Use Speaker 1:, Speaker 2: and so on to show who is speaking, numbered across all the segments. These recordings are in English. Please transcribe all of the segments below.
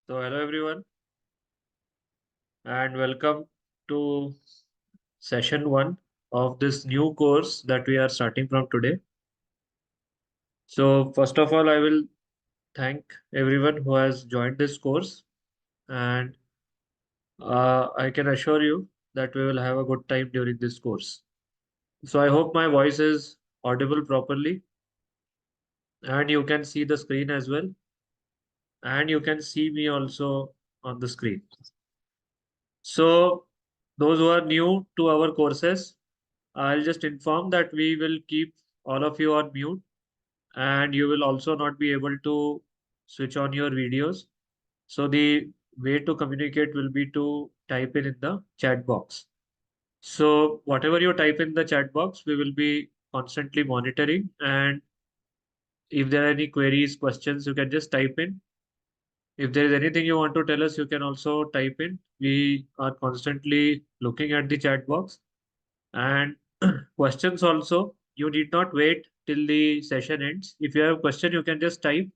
Speaker 1: So hello everyone and welcome to session 1 of this new course that we are starting from today. So first of all, I will thank everyone who has joined this course, and I can assure you that we will have a good time during this course. So I hope my voice is audible properly and you can see the screen as well, and you can see me also on the screen. So those who are new to our courses, I'll just inform that we will keep all of you on mute, and you will also not be able to switch on your videos. So the way to communicate will be to type in the chat box. So whatever you type in the chat box, we will be constantly monitoring. And if there are any queries, questions, you can just type in. If there is anything you want to tell us, you can also type in. We are constantly looking at the chat box. And questions also, you need not wait till the session ends. If you have a question, you can just type.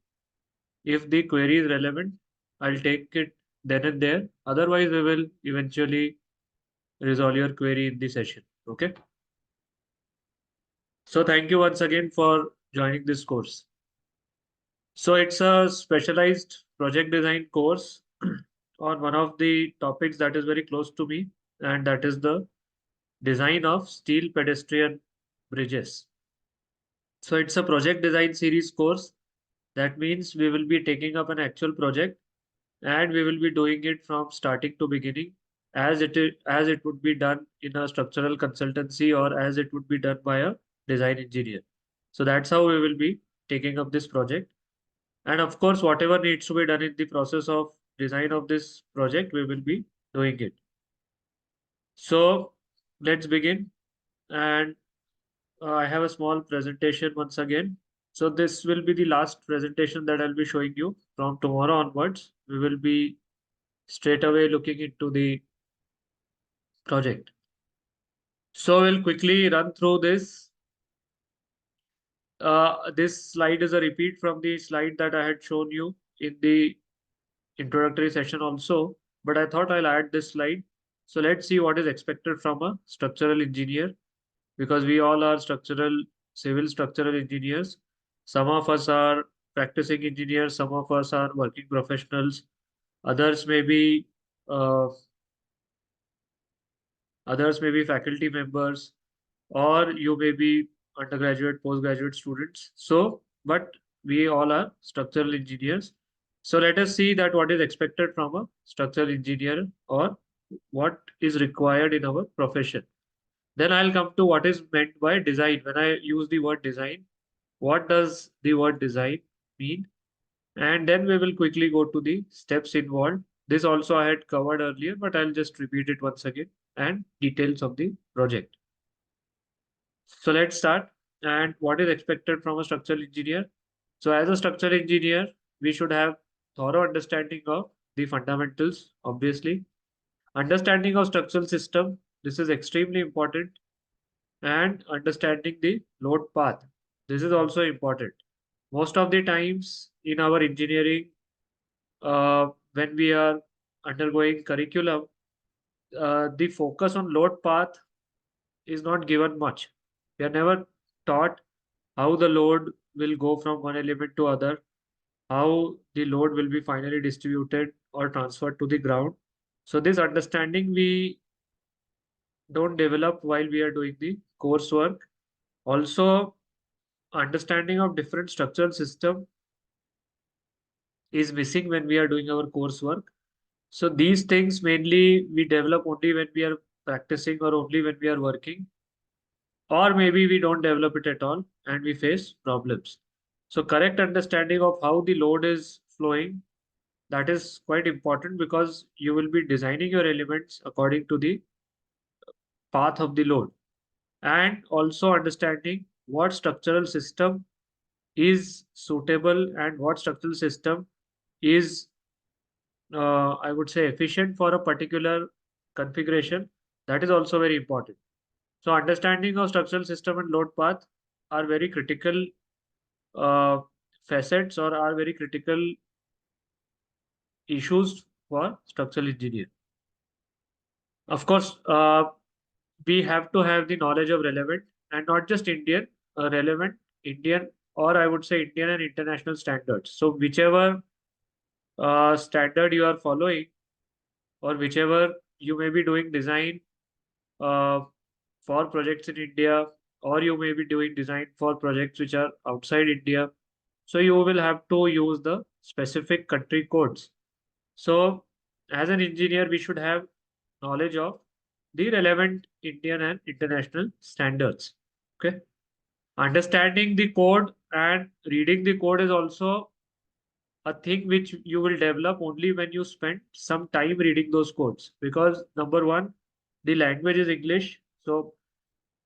Speaker 1: If the query is relevant, I'll take it then and there. Otherwise, we will eventually resolve your query in the session. Okay. So thank you once again for joining this course. So it's a specialized project design course on one of the topics that is very close to me, and that is the design of steel pedestrian bridges. So it's a project design series course. That means we will be taking up an actual project and we will be doing it from starting to beginning as it would be done in a structural consultancy or as it would be done by a design engineer. So that's how we will be taking up this project. And of course, whatever needs to be done in the process of design of this project, we will be doing it. So let's begin. And I have a small presentation once again. So this will be the last presentation that I'll be showing you. From tomorrow onwards, we will be straight away looking into the project. So we'll quickly run through this. This slide is a repeat from the slide that I had shown you in the introductory session also, but I thought I'll add this slide. So let's see what is expected from a structural engineer, because we all are civil structural engineers. Some of us are practicing engineers, some of us are working professionals, others may be uh, others may be faculty members, or you may be undergraduate, postgraduate students. So, but we all are structural engineers. So let us see that what is expected from a structural engineer or what is required in our profession. Then I'll come to what is meant by design. When I use the word design, what does the word design mean? And then we will quickly go to the steps involved. This also I had covered earlier, but I'll just repeat it once again, and details of the project. So let's start. And what is expected from a structural engineer? So as a structural engineer, we should have thorough understanding of the fundamentals, obviously. Understanding of structural system, this is extremely important. And understanding the load path, this is also important. Most of the times in our engineering, when we are undergoing curriculum, the focus on load path is not given much. We are never taught how the load will go from one element to other, how the load will be finally distributed or transferred to the ground. So this understanding we don't develop while we are doing the coursework. Also, understanding of different structural system is missing when we are doing our coursework. So these things mainly we develop only when we are practicing or only when we are working, or maybe we don't develop it at all and we face problems. So correct understanding of how the load is flowing, that is quite important, because you will be designing your elements according to the path of the load, and also understanding what structural system is suitable and what structural system is I would say efficient for a particular configuration. That is also very important. So understanding of structural system and load path are very critical uh, facets, or are very critical issues for structural engineer. Of course, we have to have the knowledge of relevant and not just Indian, relevant Indian, or I would say Indian and international standards. So whichever standard you are following, or whichever you may be doing design uh, for projects in India, or you may be doing design for projects which are outside India. So you will have to use the specific country codes. So as an engineer, we should have knowledge of the relevant Indian and international standards. Okay. Understanding the code and reading the code is also a thing which you will develop only when you spend some time reading those codes. Because number one, the language is English. So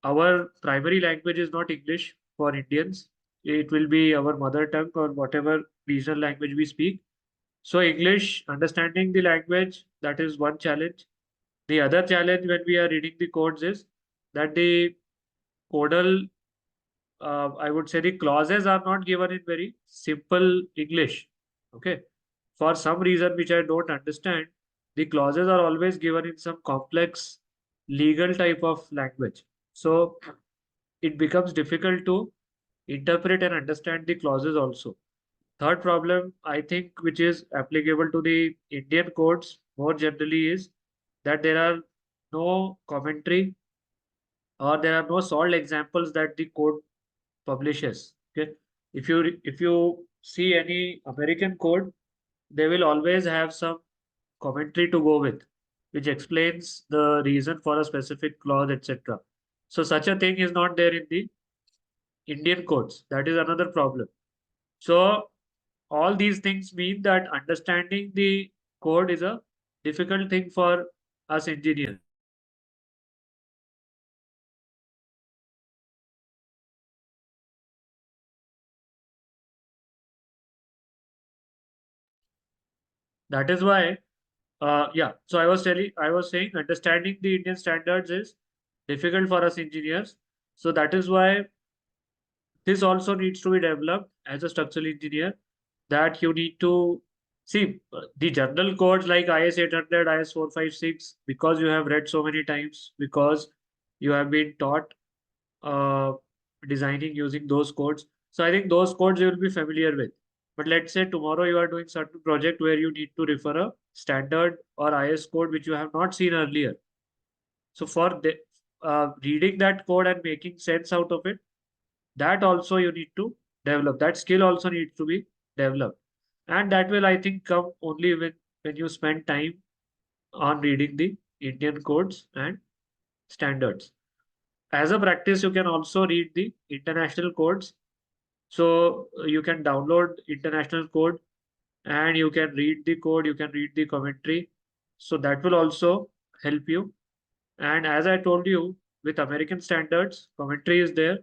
Speaker 1: our primary language is not English for Indians. It will be our mother tongue or whatever regional language we speak. So English, understanding the language, that is one challenge. The other challenge when we are reading the codes is that the codal, I would say the clauses are not given in very simple English. Okay. For some reason which I don't understand, the clauses are always given in some complex legal type of language. So it becomes difficult to interpret and understand the clauses also. Third problem, I think, which is applicable to the Indian codes more generally is that there are no commentary or there are no solved examples that the code publishes. Okay. If you see any American code, they will always have some commentary to go with, which explains the reason for a specific clause, etc. So such a thing is not there in the Indian codes. That is another problem. So all these things mean that understanding the code is a difficult thing for us engineers. That is why, yeah. So I was saying, understanding the Indian standards is difficult for us engineers. So that is why this also needs to be developed as a structural engineer. That you need to see the general codes like IS 800, IS 456, because you have read so many times, because you have been taught uh, designing using those codes. So I think those codes you will be familiar with. But let's say tomorrow you are doing certain project where you need to refer a standard or IS code which you have not seen earlier. So for reading that code and making sense out of it, that also you need to develop. That skill also needs to be developed. And that will, I think, come only when you spend time on reading the Indian codes and standards. As a practice, you can also read the international codes. So you can download international code and you can read the code, you can read the commentary. So that will also help you. And as I told you, with American standards, commentary is there.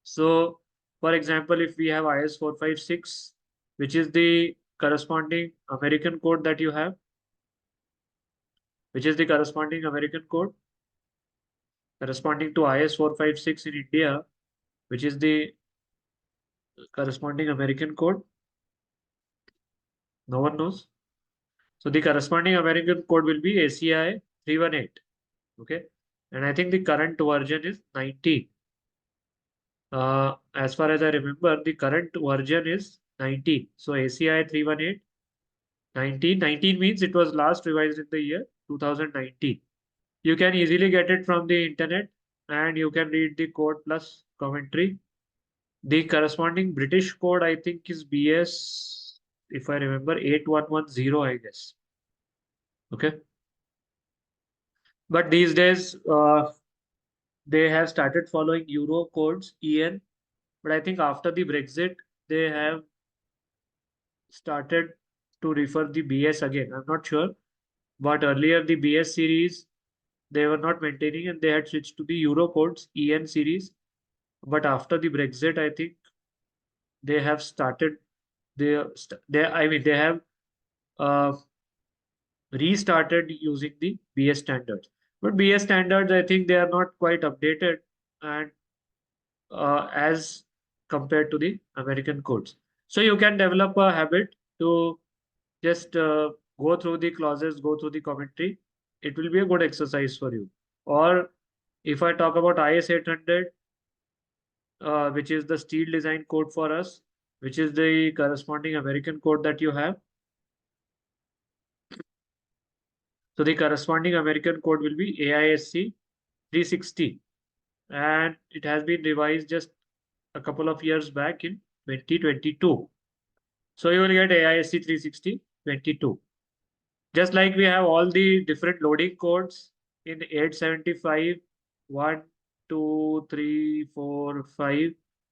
Speaker 1: So, for example, if we have IS 456, which is the corresponding American code that you have, which is the corresponding American code corresponding to IS 456 in India, which is the corresponding American code. No one knows. So the corresponding American code will be ACI 318. Okay. And I think the current version is 19. As far as I remember, the current version is 19. So ACI 318, 19 means it was last revised in the year 2019. You can easily get it from the internet and you can read the code plus commentary. The corresponding British code, I think, is BS, if I remember, 8110, I guess. Okay. But these days, they have started following Euro codes, EN. But I think after the Brexit, they have started to refer the BS again. I'm not sure. But earlier, the BS series, they were not maintaining and they had switched to the Euro codes, EN series. But after the Brexit, I think they have started, they have uh, restarted using the BS standards. But BS standards, I think they are not quite updated and as compared to the American codes. So you can develop a habit to just go through the clauses, go through the commentary. It will be a good exercise for you. Or if I talk about IS 800, which is the steel design code for us, which is the corresponding American code that you have. So the corresponding American code will be AISC 360, and it has been revised just a couple of years back in 2022. So you will get AISC 360 22. Just like we have all the different loading codes in 875, 1, 2, 3, 4, 5,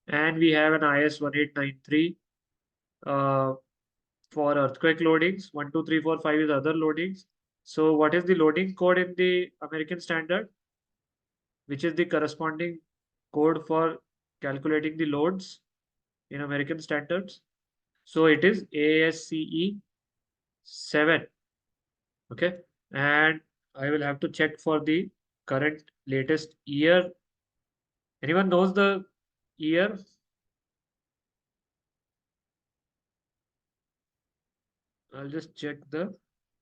Speaker 1: and we have an IS 1893 uh, for earthquake loadings. 1, 2, 3, 4, 5 is other loadings. So what is the loading code in the American standard, which is the corresponding code for calculating the loads in American standards? So it is ASCE 7. Okay. And I will have to check for the current latest year. Anyone knows the year? I'll just check the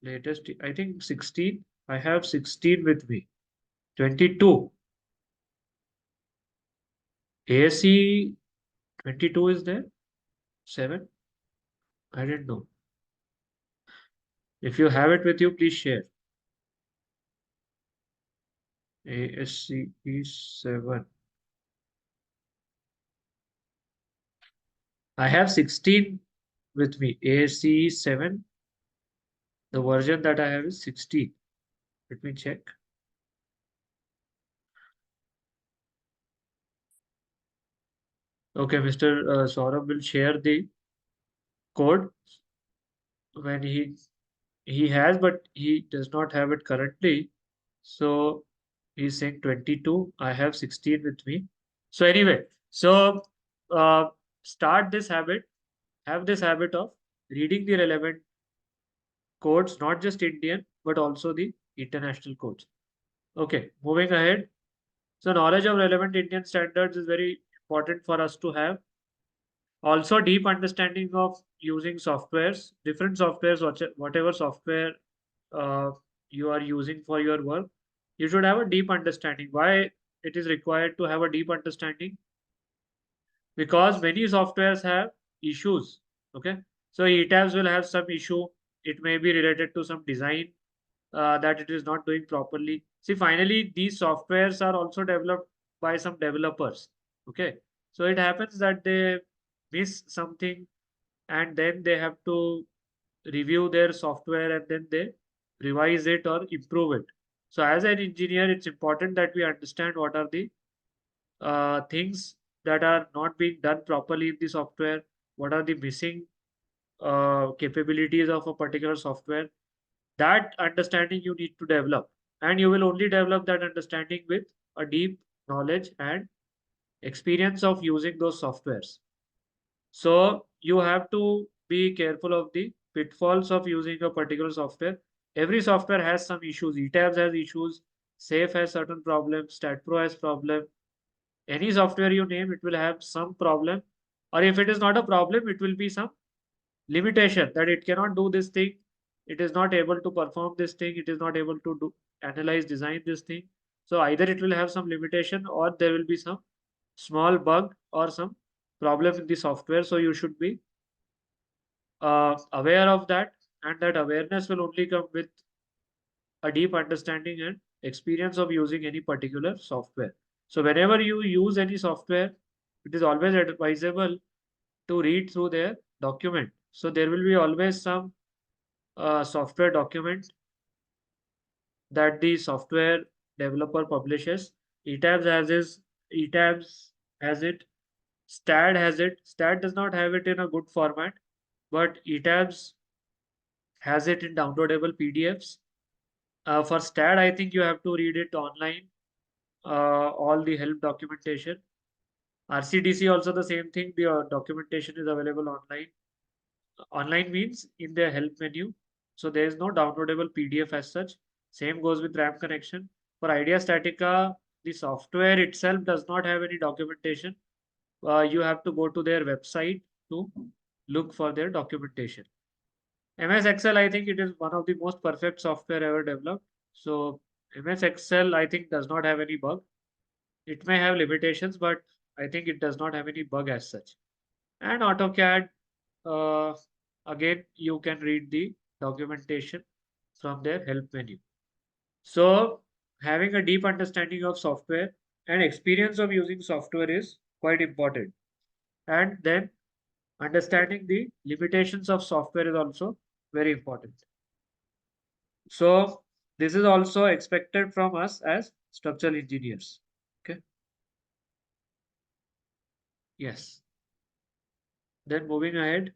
Speaker 1: latest. I think 16. I have 16 with me. 22. ASC 22 is there? 7? I didn't know. If you have it with you, please share. ASCE 7. I have 16 with me. ASCE 7. The version that I have is 16. Let me check. Okay, Mr. Saurabh will share the code when he has, but he does not have it currently. So he's saying 22. I have 16 with me. So anyway, so uh, start this habit. Have this habit of reading the relevant codes, not just Indian, but also the international codes. Okay, moving ahead. So knowledge of relevant Indian standards is very important for us to have. Also, deep understanding of using softwares, different softwares, whatever software uh, you are using for your work, you should have a deep understanding. Why it is required to have a deep understanding? Because many softwares have issues. Okay, so ETABS will have some issue. It may be related to some design that it is not doing properly. See, finally, these softwares are also developed by some developers. Okay, so it happens that they miss something and then they have to review their software and then they revise it or improve it. So as an engineer, it's important that we understand what are the things that are not being done properly in the software, what are the missing capabilities of a particular software. That understanding you need to develop, and you will only develop that understanding with a deep knowledge and experience of using those softwares. So you have to be careful of the pitfalls of using a particular software. Every software has some issues. ETABS has issues. SAFE has certain problems. STAAD+ has problem. Any software you name, it will have some problem. Or if it is not a problem, it will be some limitation that it cannot do this thing. It is not able to perform this thing. It is not able to do analyze, design this thing. So either it will have some limitation or there will be some small bug or some problem in the software. So you should be aware of that, and that awareness will only come with a deep understanding and experience of using any particular software. So whenever you use any software, it is always advisable to read through their document. So there will be always some software document that the software developer publishes. ETABS has it. STAAD has it. STAAD does not have it in a good format, but ETABS has it in downloadable PDFs. For STAAD, I think you have to read it online, all the help documentation. RCDC also the same thing. The documentation is available online. Online means in the help menu. So there is no downloadable PDF as such. Same goes with RAM connection. For Idea Statica, the software itself does not have any documentation. You have to go to their website to look for their documentation. MS Excel, I think it is one of the most perfect software ever developed. So MS Excel, I think, does not have any bug. It may have limitations, but I think it does not have any bug as such. And AutoCAD, uh, again, you can read the documentation from their help menu. So having a deep understanding of software and experience of using software is quite important. And then understanding the limitations of software is also very important. So this is also expected from us as structural engineers. Okay. Yes. Then moving ahead.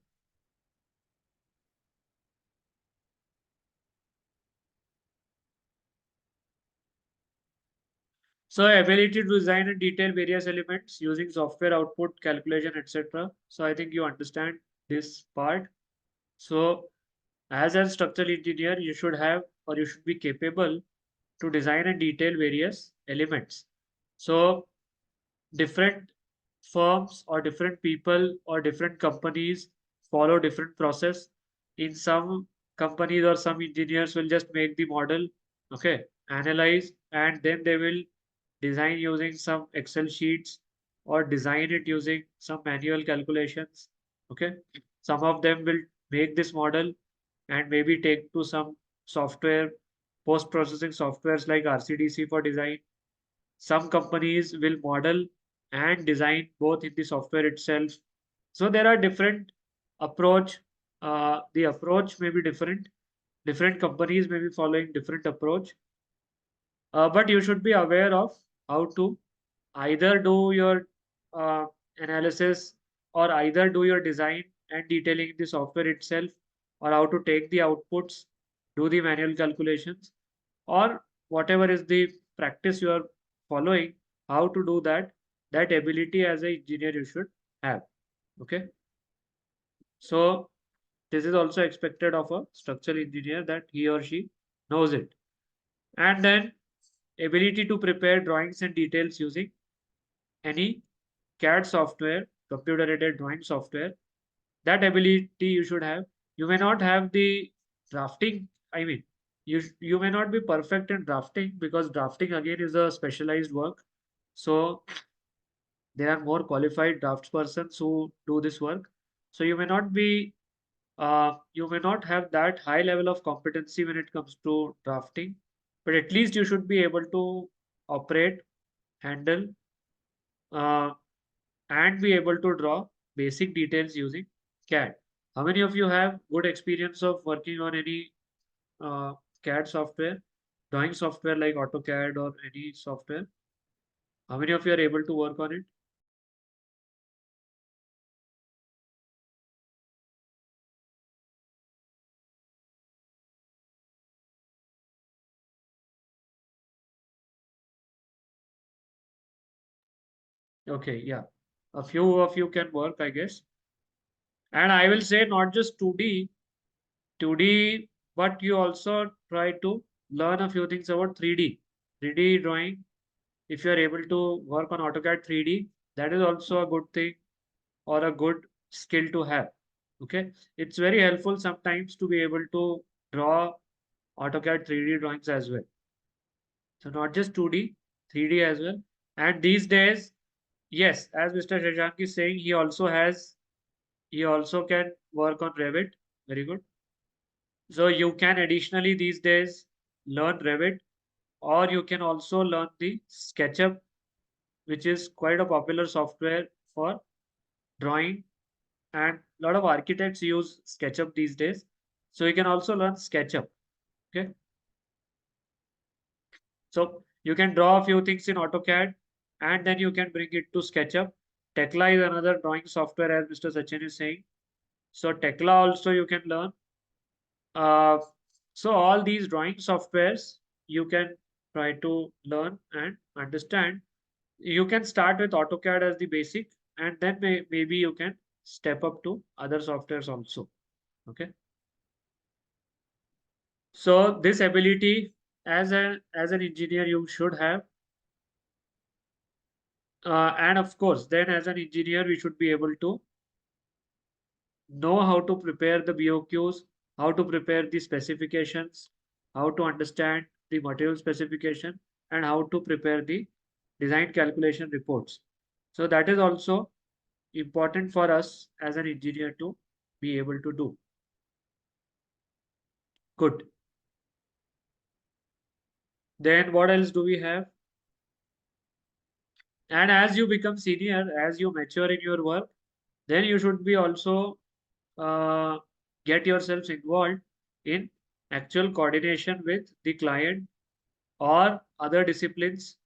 Speaker 1: So ability to design and detail various elements using software output, calculation, etc. So I think you understand this part. So as a structural engineer, you should have or you should be capable to design and detail various elements. So different firms or different people or different companies follow different process. In some companies or some engineers will just make the model, okay, analyze, and then they will design using some Excel sheets or design it using some manual calculations. Okay. Some of them will make this model and maybe take to some software, post-processing softwares like RCDC for design. Some companies will model and design both in the software itself. So there are different approach. The approach may be different. Different companies may be following different approach. But you should be aware of how to either do your uh, analysis or either do your design and detailing in the software itself, or how to take the outputs, do the manual calculations, or whatever is the practice you are following, how to do that. That ability as an engineer you should have. Okay. So this is also expected of a structural engineer that he or she knows it. And then ability to prepare drawings and details using any CAD software, computer aided drawing software. That ability you should have. You may not have the drafting. I mean, you may not be perfect in drafting because drafting again is a specialized work. So there are more qualified draftspersons who do this work. So you may not have that high level of competency when it comes to drafting, but at least you should be able to operate, handle, uh, and be able to draw basic details using CAD. How many of you have good experience of working on any CAD software, drawing software like AutoCAD or any software? How many of you are able to work on it? Okay, yeah. A few of you can work, I guess. And I will say not just 2D, but you also try to learn a few things about 3D. 3D drawing, if you are able to work on AutoCAD 3D, that is also a good thing or a good skill to have. Okay. It's very helpful sometimes to be able to draw AutoCAD 3D drawings as well. So not just 2D, 3D as well. And these days, yes, as Mr. Shashank is saying, he also can work on Revit. Very good. So you can additionally these days learn Revit, or you can also learn the SketchUp, which is quite a popular software for drawing, and a lot of architects use SketchUp these days. So you can also learn SketchUp. Okay. So you can draw a few things in AutoCAD and then you can bring it to SketchUp. Tekla is another drawing software, as Mr. Sachin is saying. So Tekla also you can learn. Uh, so all these drawing softwares you can try to learn and understand. You can start with AutoCAD as the basic, and then maybe you can step up to other softwares also. Okay. So this ability as an engineer you should have. And of course, then as an engineer, we should be able to know how to prepare the BOQs, how to prepare the specifications, how to understand the material specification, and how to prepare the design calculation reports. So that is also important for us as an engineer to be able to do. Good. Then what else do we have? And as you become senior, as you mature in your work, then you should be also uh, get yourselves involved in actual coordination with the client or other disciplines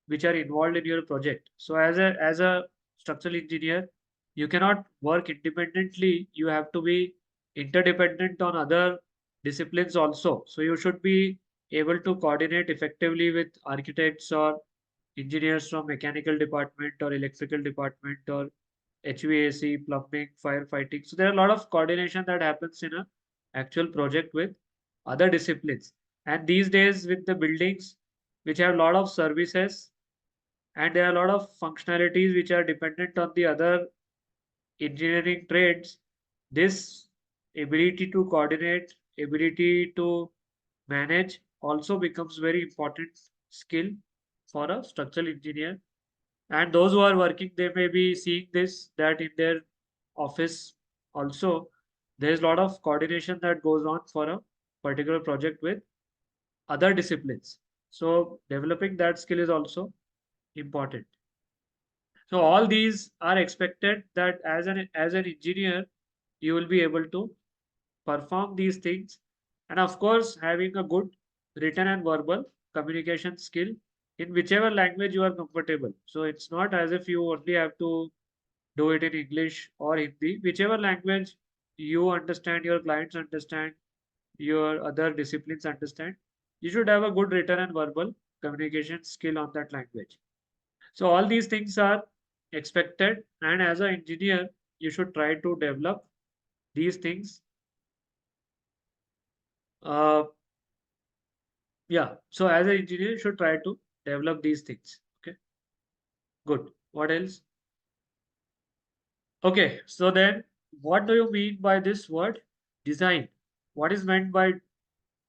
Speaker 1: which are involved in your project. So as a structural engineer, you cannot work independently. You have to be interdependent on other disciplines also. So you should be able to coordinate effectively with architects or engineers from mechanical department or electrical department or HVAC, plumbing, firefighting. So there are a lot of coordination that happens in a actual project with other disciplines. And these days with the buildings which have a lot of services and there are a lot of functionalities which are dependent on the other engineering trades, this ability to coordinate, ability to manage also becomes very important skill for a structural engineer. And those who are working, they may be seeing this, that in their office also, there's a lot of coordination that goes on for a particular project with other disciplines. So developing that skill is also important. So all these are expected that as an engineer, you will be able to perform these things. And of course, having a good written and verbal communication skill in whichever language you are comfortable. So it's not as if you only have to do it in English or Hindi, whichever language you understand, your clients understand, your other disciplines understand. You should have a good written and verbal communication skill on that language. So all these things are expected, and as an engineer, you should try to develop these things. Uh, yeah. So as an engineer, you should try to develop these things. Okay. Good. What else? Okay. So then, what do you mean by this word design? What is meant by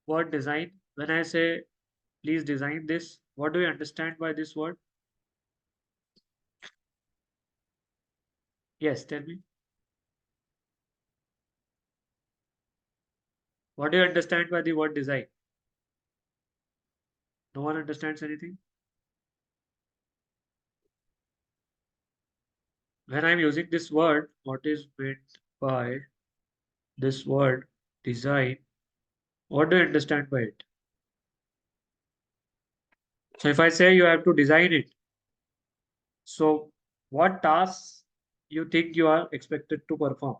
Speaker 1: word design? When I say please design this, what do you understand by this word? Yes. Tell me. What do you understand by the word design? No one understands anything. When I'm using this word, what is meant by this word design? What do you understand by it? So if I say you have to design it, so what tasks you think you are expected to perform?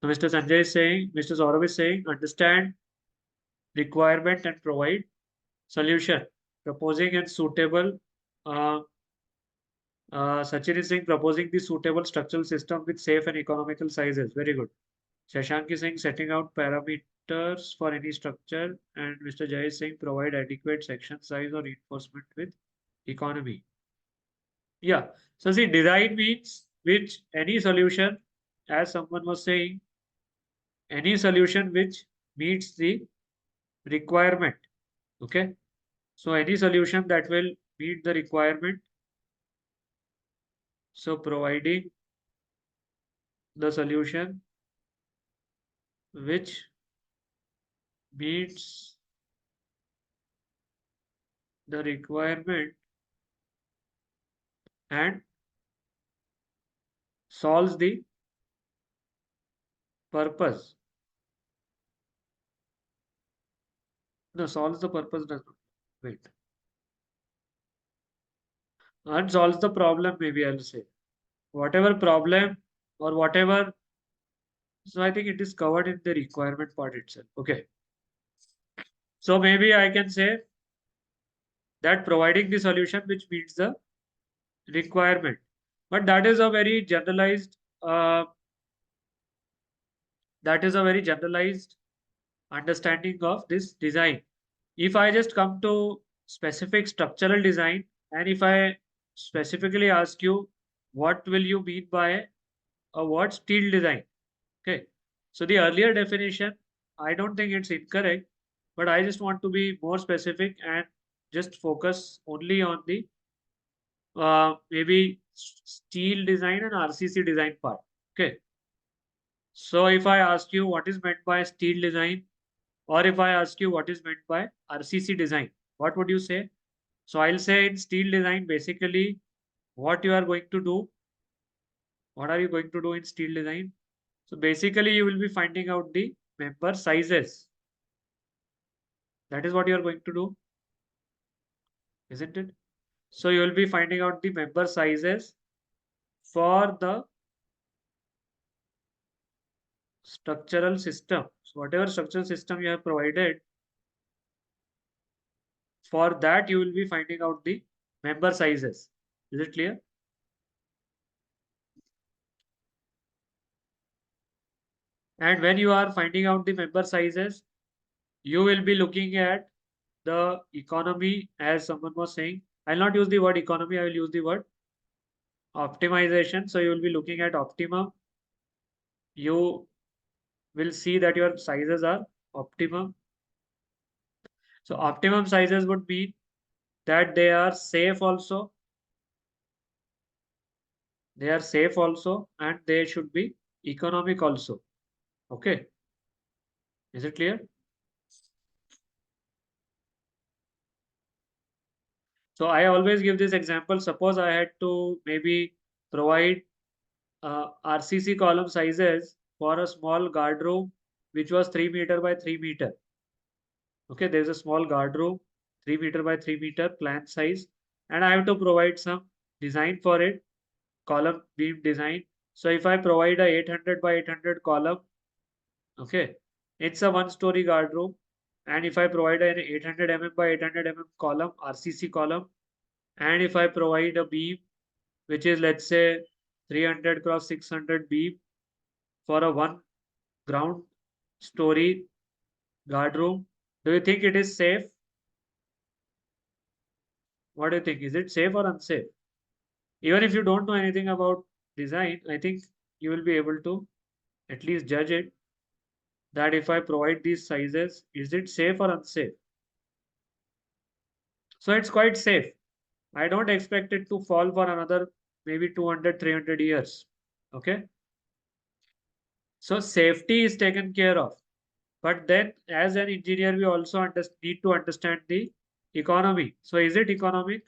Speaker 1: So Mr. Sanjay is saying, Mr. Saurav is saying, understand requirement and provide solution, proposing and suitable. Uh, Sachin is saying proposing the suitable structural system with safe and economical sizes. Very good. Shashank is saying setting out parameters for any structure, and Mr. Jay is saying provide adequate section size or reinforcement with economy. Yeah. So see, design means which any solution, as someone was saying, any solution which meets the requirement. Okay. So any solution that will meet the requirement. So providing the solution which meets the requirement and solves the purpose. No, solves the purpose does not. Wait. And solves the problem, maybe I'll say. Whatever problem or whatever. So I think it is covered in the requirement part itself. Okay. So maybe I can say that providing the solution which meets the requirement. But uh, that is a very generalized understanding of this design. If I just come to specific structural design, and if I specifically ask you what will you mean by a word steel design? Okay. So the earlier definition, I don't think it's incorrect, but I just want to be more specific and just focus only on the maybe steel design and RCC design part. Okay. So if I ask you what is meant by steel design, or if I ask you what is meant by RCC design, what would you say? So I'll say in steel design, basically what you are going to do, what are you going to do in steel design? So basically you will be finding out the member sizes. That is what you are going to do, isn't it? So you will be finding out the member sizes for the structural system. So whatever structural system you have provided, for that you will be finding out the member sizes. Is it clear? And when you are finding out the member sizes, you will be looking at the economy, as someone was saying. I'll not use the word economy, I will use the word optimization. So you will be looking at optimum. You will see that your sizes are optimum. So optimum sizes would mean that they are safe also. They are safe also, and they should be economic also. Okay. Is it clear? So I always give this example. Suppose I had to maybe provide RCC column sizes for a small guard room, which was 3 meter by 3 meter. Okay, there's a small guard room, 3 meter by 3 meter plan size, and I have to provide some design for it, column beam design. So if I provide a 800 by 800 column, okay, it's a one-story guard room. And if I provide an 800 mm by 800 mm column, RCC column, and if I provide a beam, which is let's say 300 cross 600 beam for a one ground story guard room, do you think it is safe? What do you think? Is it safe or unsafe? Even if you don't know anything about design, I think you will be able to at least judge it, that if I provide these sizes, is it safe or unsafe? So it's quite safe. I don't expect it to fall for another maybe 200, 300 years. Okay. So safety is taken care of. But then as an engineer, we also need to understand the economy. So is it economic?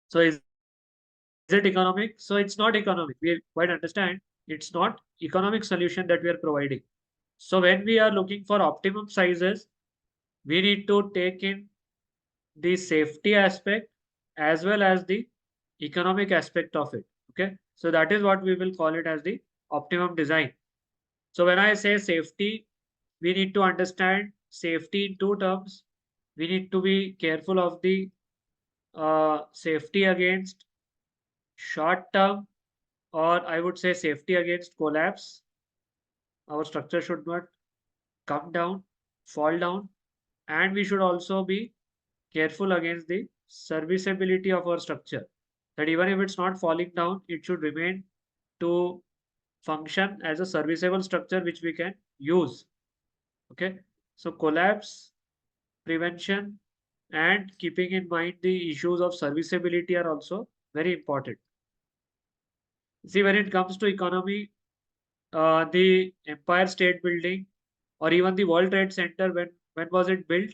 Speaker 1: So is it economic? So it's not economic. We quite understand it's not economic solution that we are providing. So when we are looking for optimum sizes, we need to take in the safety aspect as well as the economic aspect of it. Okay. So that is what we will call it as the optimum design. So when I say safety, we need to understand safety in two terms. We need to be careful of the safety against short term, or I would say safety against collapse. Our structure should not come down, fall down, and we should also be careful against the serviceability of our structure. That even if it's not falling down, it should remain to function as a serviceable structure which we can use. Okay. So collapse prevention and keeping in mind the issues of serviceability are also very important. See, when it comes to economy, the Empire State Building or even the World Trade Center, when was it built?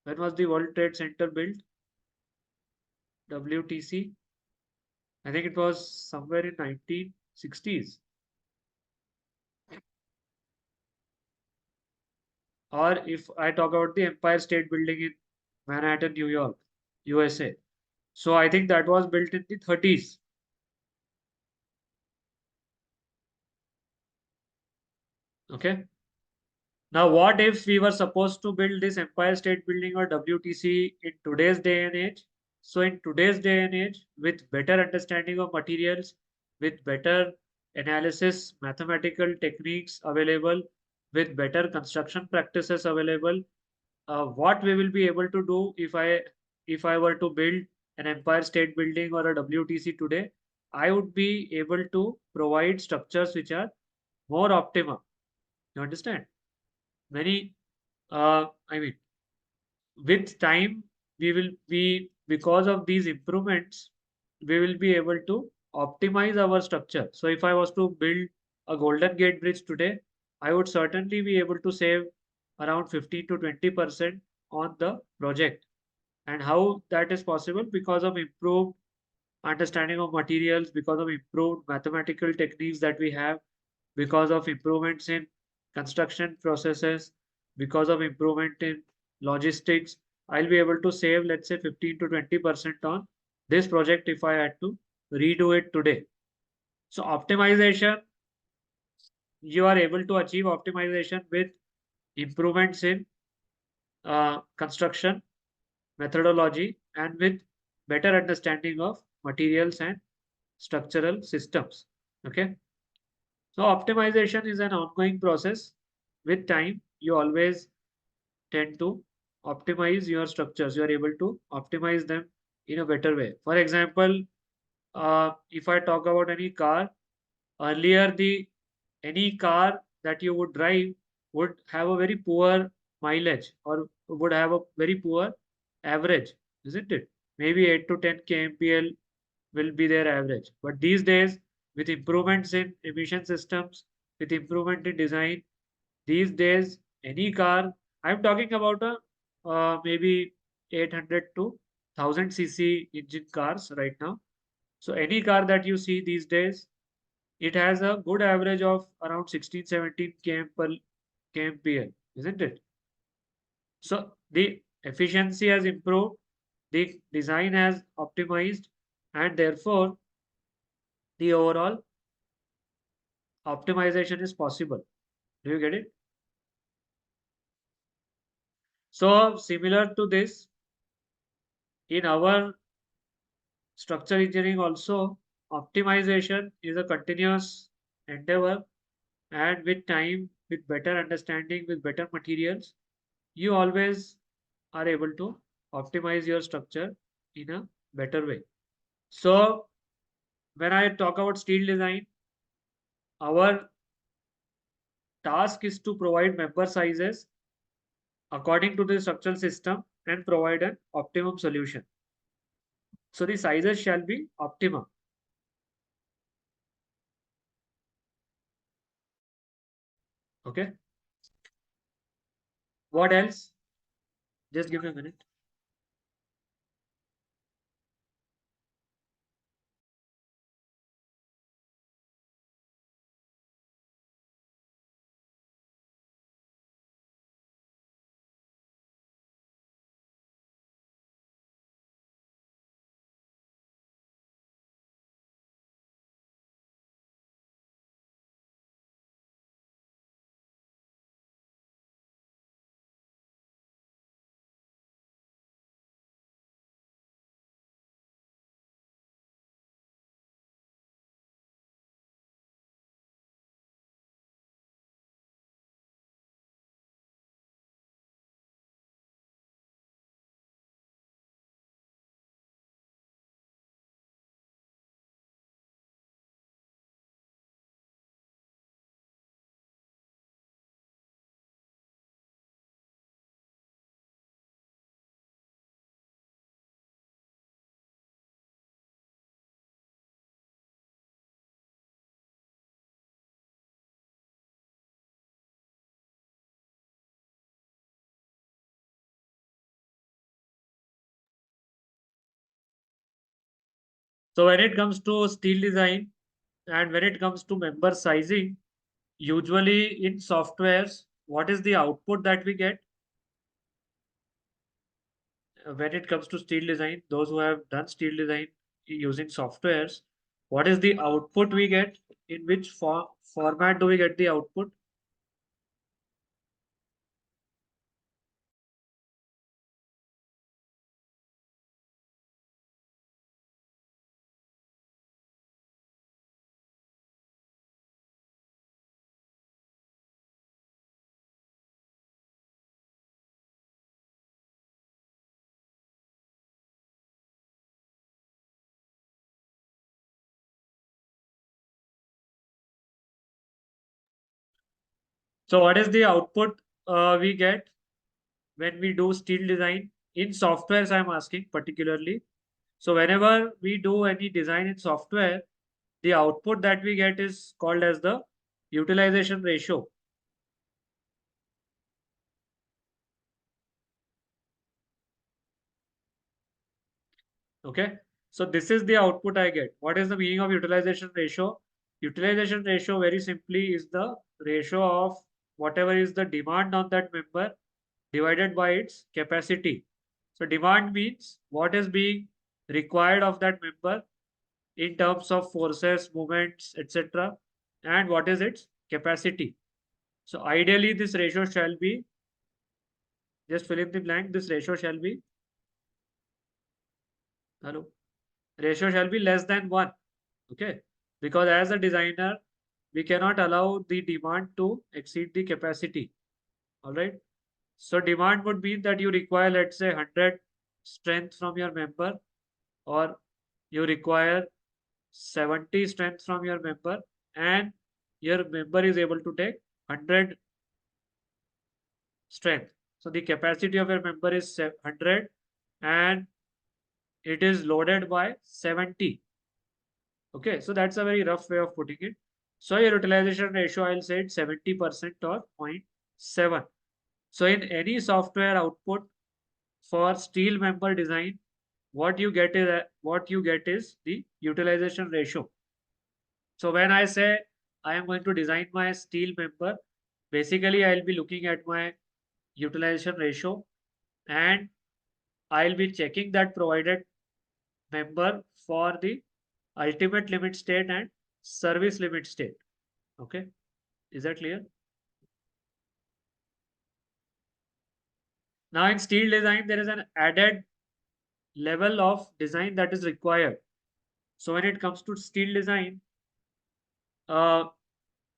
Speaker 1: When was the World Trade Center built? WTC. I think it was somewhere in 1960s. Or if I talk about the Empire State Building in Manhattan, New York, USA. So I think that was built in the 30s. Okay. Now, what if we were supposed to build this Empire State Building or WTC in today's day and age? So in today's day and age, with better understanding of materials, with better analysis, mathematical techniques available, with better construction practices available. What we will be able to do if I were to build an Empire State Building or a WTC today, I would be able to provide structures which are more optimum. You understand? Many, I mean, with time, we will be, because of these improvements, we will be able to optimize our structure. So if I was to build a Golden Gate Bridge today, I would certainly be able to save around 15 to 20% on the project. And how that is possible? Because of improved understanding of materials, because of improved mathematical techniques that we have, because of improvements in construction processes, because of improvement in logistics, I'll be able to save, let's say, 15 to 20% on this project if I had to redo it today. So optimization, you are able to achieve optimization with improvements in construction methodology and with better understanding of materials and structural systems. Okay. So optimization is an ongoing process. With time, you always tend to optimize your structures. You are able to optimize them in a better way. For example, if I talk about any car, earlier any car that you would drive would have a very poor mileage or would have a very poor average, isn't it? Maybe 8 to 10 kmpl will be their average. But these days, with improvements in emission systems, with improvement in design, these days, any car, I'm talking about a maybe 800 to 1000 cc engine cars right now. So any car that you see these days, it has a good average of around 16, 17 kmpl, isn't it? So the efficiency has improved, the design has optimized, and therefore the overall optimization is possible. Do you get it? So similar to this, in our structural engineering also, optimization is a continuous endeavor, and with time, with better understanding, with better materials, you always are able to optimize your structure in a better way. So when I talk about steel design, our task is to provide member sizes according to the structural system and provide an optimum solution. So the sizes shall be optimum. Okay. What else? Just give me a minute. So when it comes to steel design and when it comes to member sizing, usually in softwares, what is the output that we get? When it comes to steel design, those who have done steel design using softwares, what is the output we get? In which format do we get the output? So what is the output we get when we do steel design in softwares? I'm asking particularly. So whenever we do any design in software, the output that we get is called as the utilization ratio. Okay. So this is the output I get. What is the meaning of utilization ratio? Utilization ratio very simply is the ratio of whatever is the demand on that member divided by its capacity. So demand means what is being required of that member in terms of forces, movements, etc. And what is its capacity. So ideally this ratio shall be, just fill in the blank, this ratio shall be, hello, ratio shall be less than 1. Okay. Because as a designer, we cannot allow the demand to exceed the capacity. All right. So demand would mean that you require, let's say, 100 strength from your member, or you require 70 strength from your member, and your member is able to take 100 strength. So the capacity of your member is 100 and it is loaded by 70. Okay, so that's a very rough way of putting it. So your utilization ratio, I'll say it's 70% or 0.7. So in any software output for steel member design, what you get is the utilization ratio. So when I say I am going to design my steel member, basically I'll be looking at my utilization ratio and I'll be checking that provided member for the ultimate limit state and service limit state. Okay, is that clear? Now in steel design, there is an added level of design that is required. So when it comes to steel design, uh,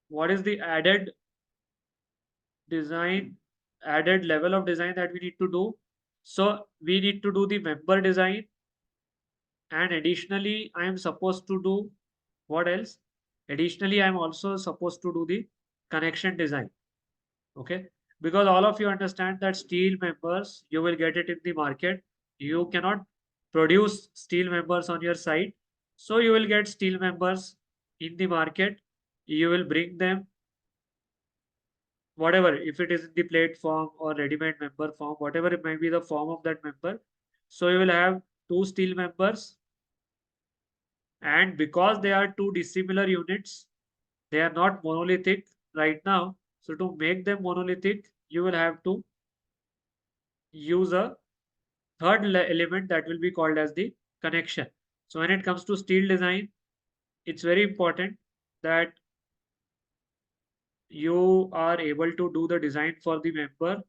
Speaker 1: what is the design, added level of design that we need to do? So we need to do the member design, and additionally, I am supposed to do what else? Additionally, I am also supposed to do the connection design. Okay, because all of you understand that steel members, you will get it in the market. You cannot produce steel members on your site. So you will get steel members in the market. You will bring them, whatever, if it is in the plate form or ready-made member form, whatever it may be the form of that member. So you will have two steel members, and because they are two dissimilar units, they are not monolithic right now. So to make them monolithic, you will have to use a third element that will be called as the connection. So when it comes to steel design, it's very important that you are able to do the design for the member.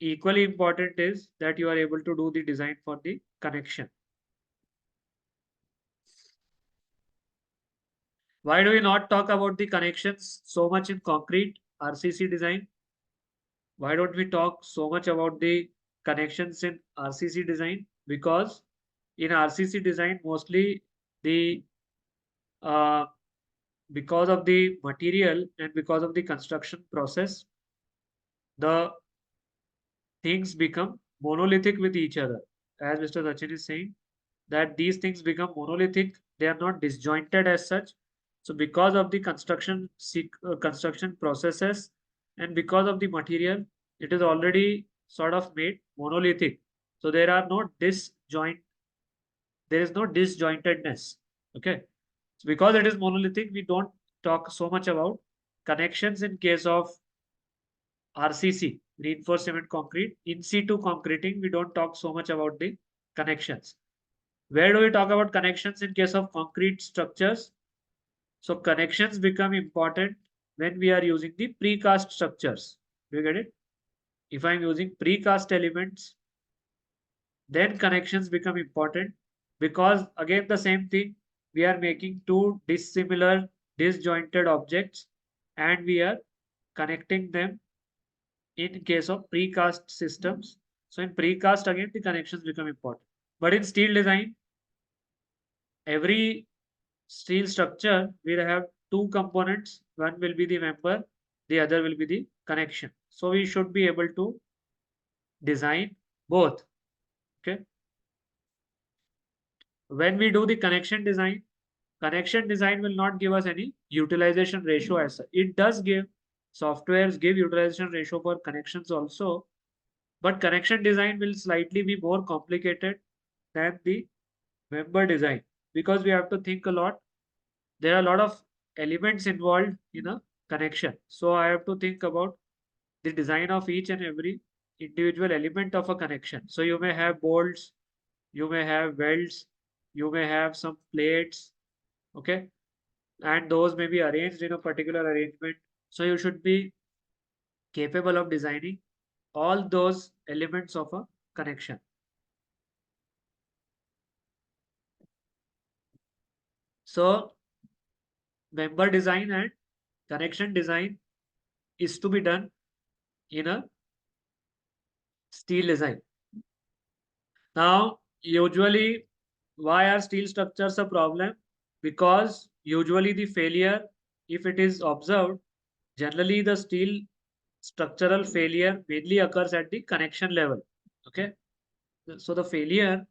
Speaker 1: Equally important is that you are able to do the design for the connection. Why do we not talk about the connections so much in concrete RCC design? Why don't we talk so much about the connections in RCC design? Because in RCC design, mostly the uh, because of the material and because of the construction process, the things become monolithic with each other. As Mr. Sachin is saying, that these things become monolithic, they are not disjointed as such. So because of the construction processes and because of the material, it is already sort of made monolithic. So there are no there is no disjointedness. Okay. So because it is monolithic, we don't talk so much about connections in case of RCC, reinforced cement concrete. In situ concreting, we don't talk so much about the connections. Where do we talk about connections in case of concrete structures? So connections become important when we are using the precast structures. Do you get it? If I'm using precast elements, then connections become important because again the same thing, we are making two dissimilar disjointed objects and we are connecting them in case of precast systems. So in precast again the connections become important. But in steel design, every steel structure will have two components. One will be the member, the other will be the connection. So we should be able to design both. Okay. When we do the connection design will not give us any utilization ratio as such. It does give, softwares give utilization ratio for connections also, but connection design will slightly be more complicated than the member design, because we have to think a lot. There are a lot of elements involved in a connection. So I have to think about the design of each and every individual element of a connection. So you may have bolts, you may have welds, you may have some plates, okay, and those may be arranged in a particular arrangement. So you should be capable of designing all those elements of a connection. So member design and connection design is to be done in a steel design. Now, usually, why are steel structures a problem? Because usually the failure, if it is observed, generally the steel structural failure mainly occurs at the connection level. Okay. So the failure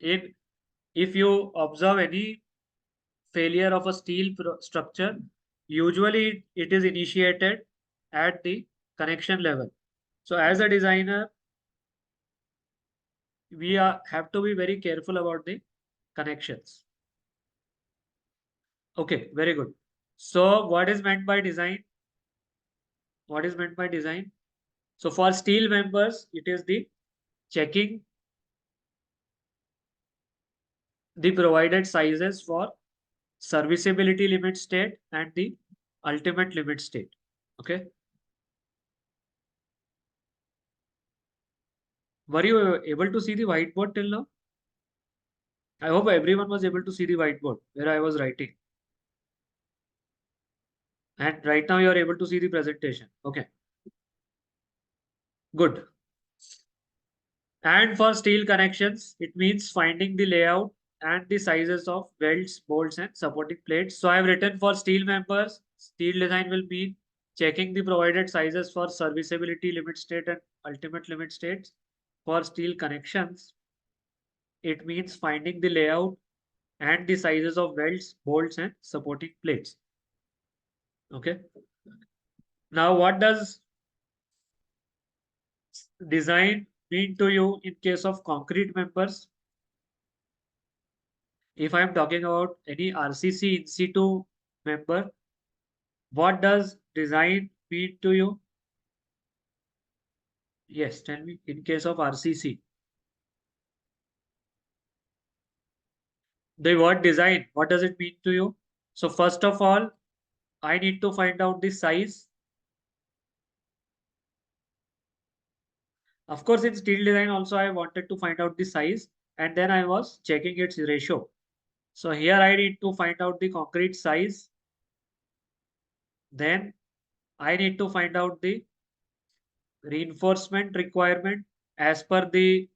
Speaker 1: in, if you observe any failure of a steel structure, usually it is initiated at the connection level. So as a designer, have to be very careful about the connections. Okay, very good. So what is meant by design? What is meant by design? So for steel members, it is the checking the provided sizes for serviceability limit state and the ultimate limit state. Okay. Were you able to see the whiteboard till now? I hope everyone was able to see the whiteboard where I was writing. And right now you are able to see the presentation. Okay, good. And for steel connections, it means finding the layout and the sizes of welds, bolts, and supporting plates. So I have written for steel members, steel design will mean checking the provided sizes for serviceability limit state and ultimate limit states. For steel connections, it means finding the layout and the sizes of welds, bolts, and supporting plates. Okay. Now, what does design mean to you in case of concrete members? If I'm talking about any RCC in situ member, what does design mean to you? Yes, tell me, in case of RCC. The word design, what does it mean to you? So first of all, I need to find out the size. Of course, in steel design also, I wanted to find out the size, and then I was checking its ratio. So here I need to find out the concrete size. Then I need to find out the reinforcement requirement as per the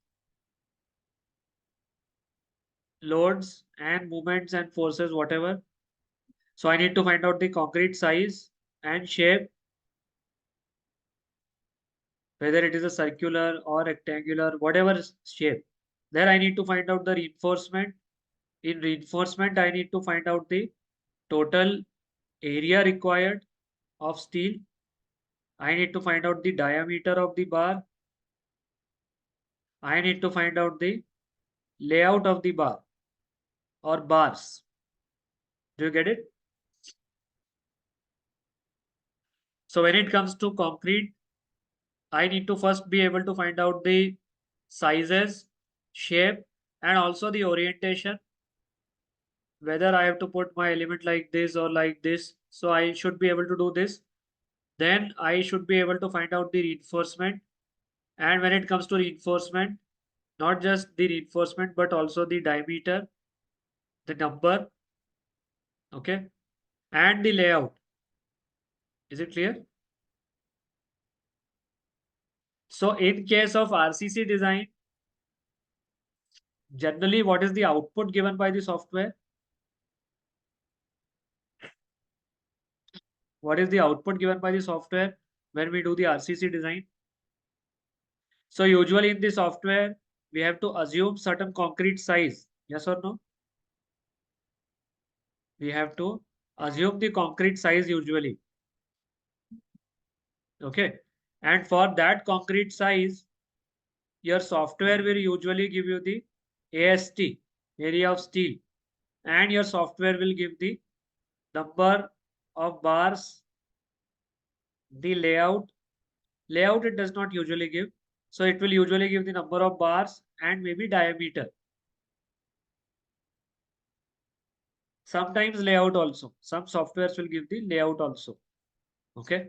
Speaker 1: loads and movements and forces, whatever. So I need to find out the concrete size and shape, whether it is a circular or rectangular, whatever shape. Then I need to find out the reinforcement. In reinforcement, I need to find out the total area required of steel. I need to find out the diameter of the bar. I need to find out the layout of the bar or bars. Do you get it? So when it comes to concrete, I need to first be able to find out the sizes, shape, and also the orientation, whether I have to put my element like this or like this. So I should be able to do this. Then I should be able to find out the reinforcement. And when it comes to reinforcement, not just the reinforcement, but also the diameter, the number, okay, and the layout. Is it clear? So in case of RCC design, generally what is the output given by the software? What is the output given by the software when we do the RCC design? So usually in the software, we have to assume certain concrete size. Yes or no? We have to assume the concrete size usually. Okay. And for that concrete size, your software will usually give you the AST, area of steel, and your software will give the number of bars, the layout it does not usually give. So it will usually give the number of bars and maybe diameter. Sometimes layout also. Some softwares will give the layout also. Okay.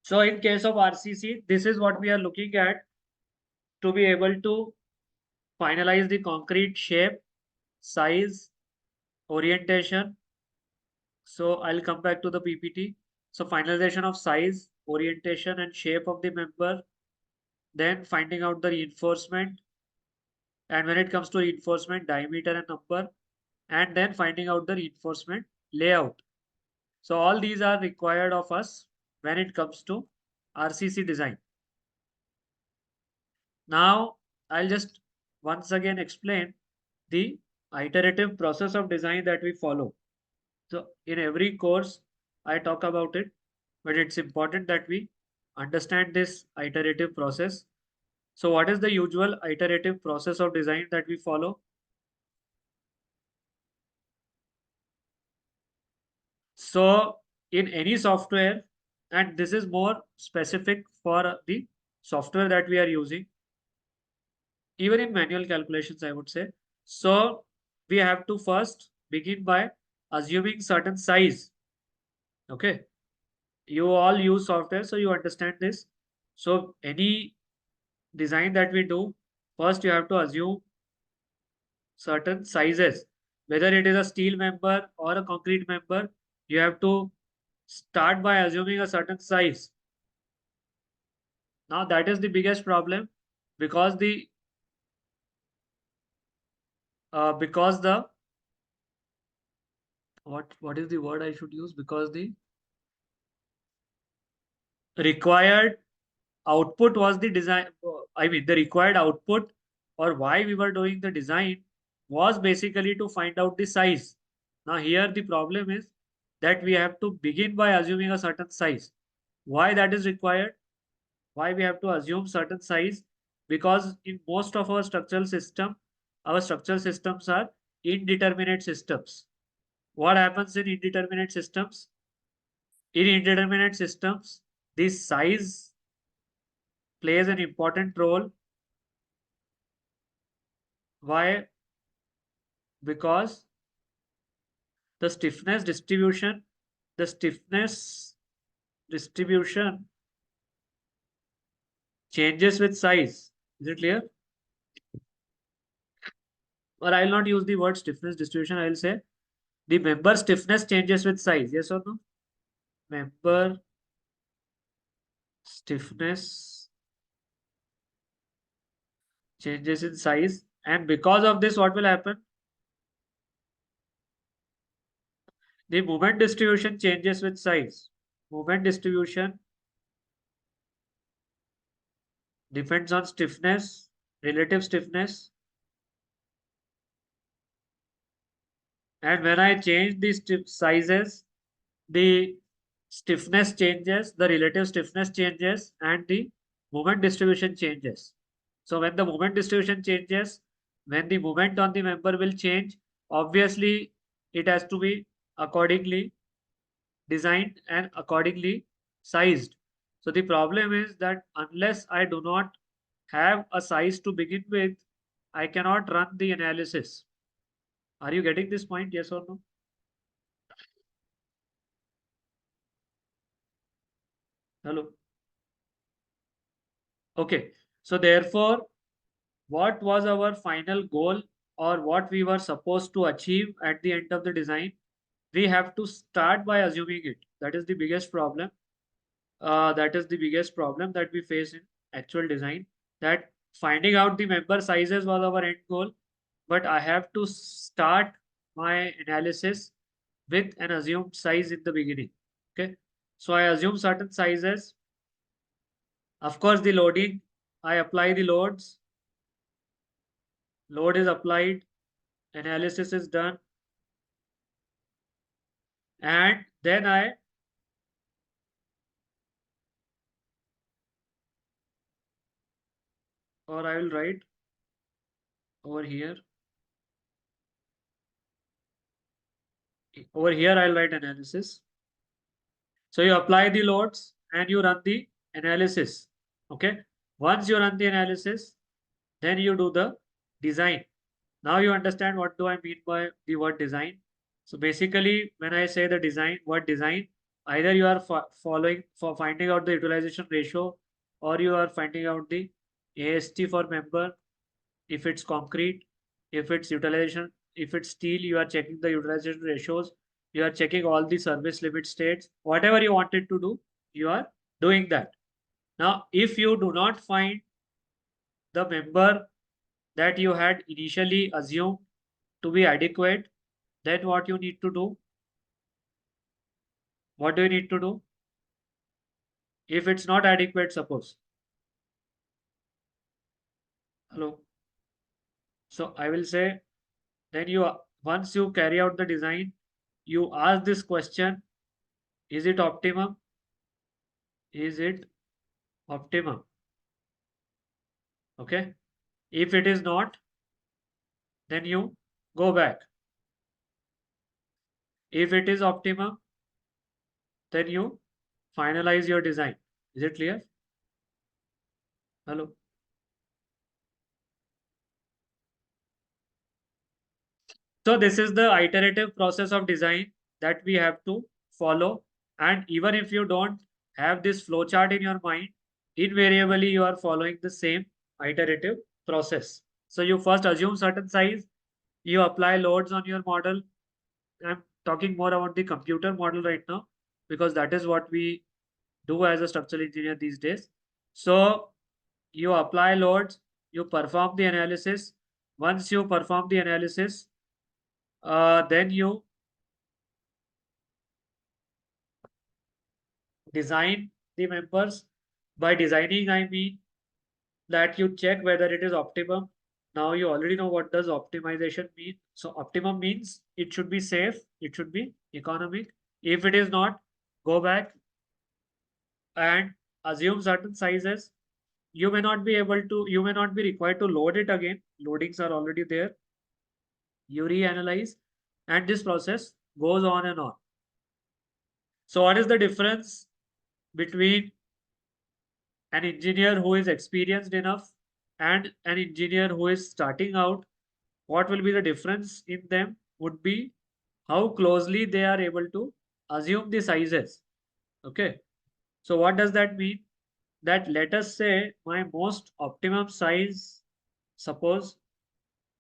Speaker 1: So in case of RCC, this is what we are looking at to be able to finalize the concrete shape, size, orientation. So I'll come back to the PPT. So finalization of size, orientation and shape of the member, then finding out the reinforcement. And when it comes to reinforcement, diameter and number, and then finding out the reinforcement layout. So all these are required of us when it comes to RCC design. Now I'll just once again explain the iterative process of design that we follow. So in every course, I talk about it, but it's important that we understand this iterative process. So what is the usual iterative process of design that we follow? So in any software, and this is more specific for the software that we are using, even in manual calculations, I would say. So we have to first begin by assuming certain size. Okay. You all use software, so you understand this. So any design that we do, first you have to assume certain sizes. Whether it is a steel member or a concrete member, you have to start by assuming a certain size. Now that is the biggest problem because the what is the word I should use? Because the required output was the design. I mean, the required output or why we were doing the design was basically to find out the size. Now here the problem is that we have to begin by assuming a certain size. Why that is required? Why we have to assume certain size? Because in most of our structural systems are indeterminate systems. What happens in indeterminate systems? In indeterminate systems, the size plays an important role. Why? Because the stiffness distribution changes with size. Is it clear? Or I'll not use the word stiffness distribution. I'll say the member stiffness changes with size. Yes or no? Member stiffness changes in size. And because of this, what will happen? The moment distribution changes with size. Moment distribution depends on stiffness, relative stiffness. And when I change the sizes, the stiffness changes, the relative stiffness changes, and the moment distribution changes. So when the moment distribution changes, when the moment on the member will change, obviously it has to be accordingly designed and accordingly sized. So the problem is that unless I do not have a size to begin with, I cannot run the analysis. Are you getting this point? Yes or no? Hello. Okay. So therefore, what was our final goal or what we were supposed to achieve at the end of the design? We have to start by assuming it. That is the biggest problem. That is the biggest problem that we face in actual design. That finding out the member sizes was our end goal, but I have to start my analysis with an assumed size in the beginning. Okay. So I assume certain sizes. Of course, the loading, I apply the loads. Load is applied. Analysis is done. And then I will write over here. Over here, I'll write analysis. So you apply the loads and you run the analysis. Okay. Once you run the analysis, then you do the design. Now you understand what do I mean by the word design. So basically, when I say the word design, either you are following for finding out the utilization ratio, or you are finding out the AST for member. If it's concrete, if it's utilization, if it's steel, you are checking the utilization ratios. You are checking all the service limit states. Whatever you wanted to do, you are doing that. Now, if you do not find the member that you had initially assumed to be adequate, then what you need to do? What do you need to do? If it's not adequate, suppose. Hello. So I will say, then once you carry out the design, you ask this question, is it optimum? Is it optimum? Okay. If it is not, then you go back. If it is optimum, then you finalize your design. Is it clear? Hello. So this is the iterative process of design that we have to follow. And even if you don't have this flowchart in your mind, invariably you are following the same iterative process. So you first assume certain size, you apply loads on your model. I'm talking more about the computer model right now, because that is what we do as a structural engineer these days. So you apply loads, you perform the analysis. Once you perform the analysis, then you design the members. By designing, I mean that you check whether it is optimum. Now you already know what does optimization mean. So optimum means it should be safe, it should be economic. If it is not, go back and assume certain sizes. You may not be required to load it again. Loadings are already there. You reanalyze, and this process goes on and on. So what is the difference between an engineer who is experienced enough and an engineer who is starting out? What will be the difference in them would be how closely they are able to assume the sizes. Okay. So what does that mean? That let us say my most optimum size, suppose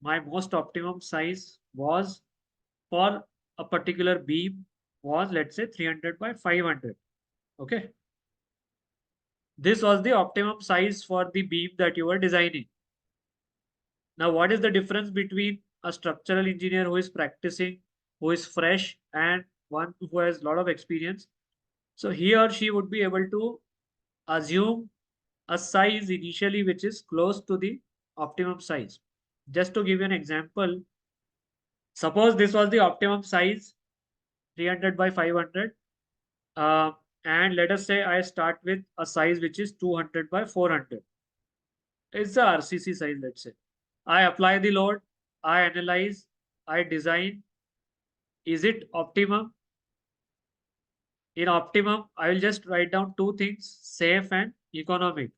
Speaker 1: my most optimum size was for a particular beam was, let's say, 300 by 500. Okay. This was the optimum size for the beam that you were designing. Now, what is the difference between a structural engineer who is practicing, who is fresh, and one who has a lot of experience? So he or she would be able to assume a size initially which is close to the optimum size. Just to give you an example, suppose this was the optimum size, 300 by 500. And let us say I start with a size which is 200 by 400. It's the RCC size, let's say. I apply the load, I analyze, I design. Is it optimum? In optimum, I will just write down two things, safe and economic.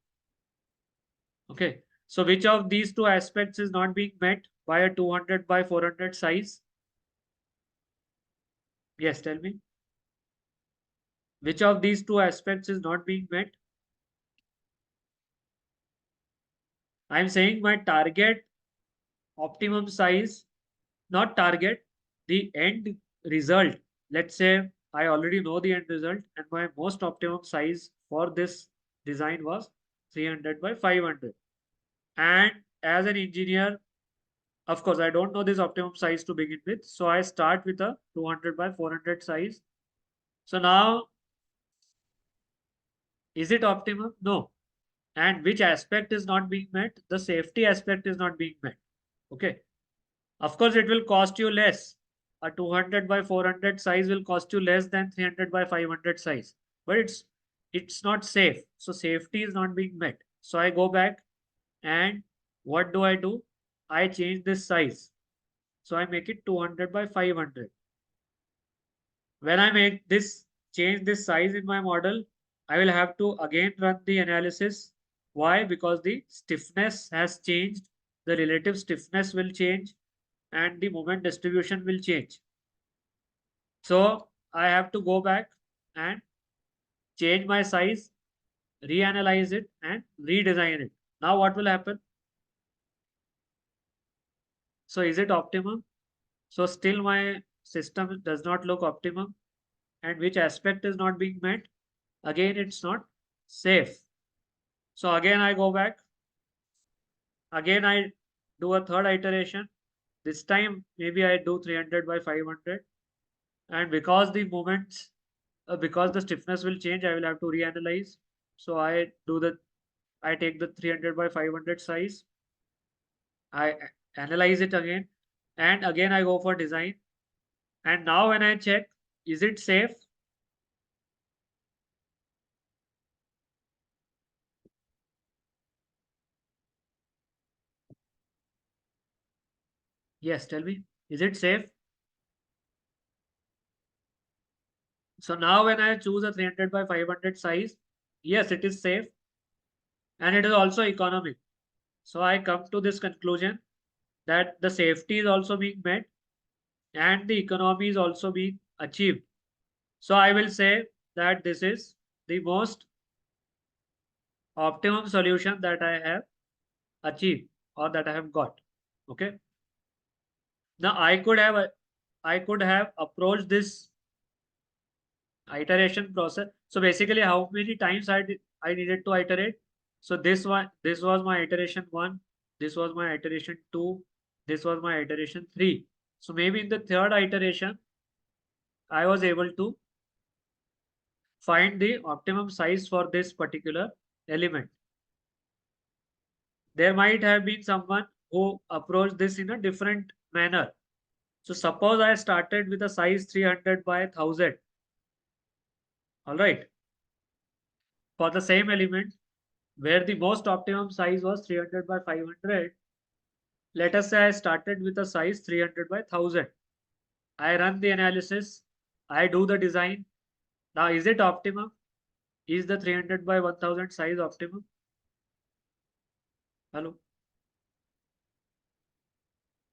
Speaker 1: Okay. So which of these two aspects is not being met by a 200 by 400 size? Yes, tell me. Which of these two aspects is not being met? I'm saying my target optimum size, not target, the end result. Let's say I already know the end result, and my most optimum size for this design was 300 by 500. And as an engineer, Of course, I don't know this optimum size to begin with. So I start with a 200 by 400 size. So now, is it optimum? No. And which aspect is not being met? The safety aspect is not being met. Okay. Of course, it will cost you less. A 200 by 400 size will cost you less than 300 by 500 size. But it's not safe. So safety is not being met. So I go back and what do? I change this size. So I make it 200 by 500. When I make this change this size in my model, I will have to again run the analysis. Why? Because the stiffness has changed. The relative stiffness will change and the moment distribution will change. So I have to go back and change my size, reanalyze it and redesign it. Now what will happen? So is it optimum? So still my system does not look optimum. And which aspect is not being met? Again, it's not safe. So again, I go back. Again, I do a third iteration. This time, maybe I do 300 by 500. And because the moments, because the stiffness will change, I will have to reanalyze. So I take the 300 by 500 size. I analyze it again. And again, I go for design. And now when I check, is it safe? Yes, tell me. Is it safe? So now when I choose a 300 by 500 size, yes, it is safe and it is also economic. So I come to this conclusion that the safety is also being met and the economy is also being achieved. So I will say that this is the most optimum solution that I have achieved or that I have got. Okay. Now I could have approached this iteration process. So basically, how many times I needed to iterate? So this was my iteration one, this was my iteration two, this was my iteration three. So maybe in the third iteration, I was able to find the optimum size for this particular element. There might have been someone who approached this in a different manner. So suppose I started with a size 300 by 1000. All right. For the same element, where the most optimum size was 300 by 500, let us say I started with a size 300 by 1000. I run the analysis, I do the design. Now, is it optimum? Is the 300 by 1000 size optimum? Hello,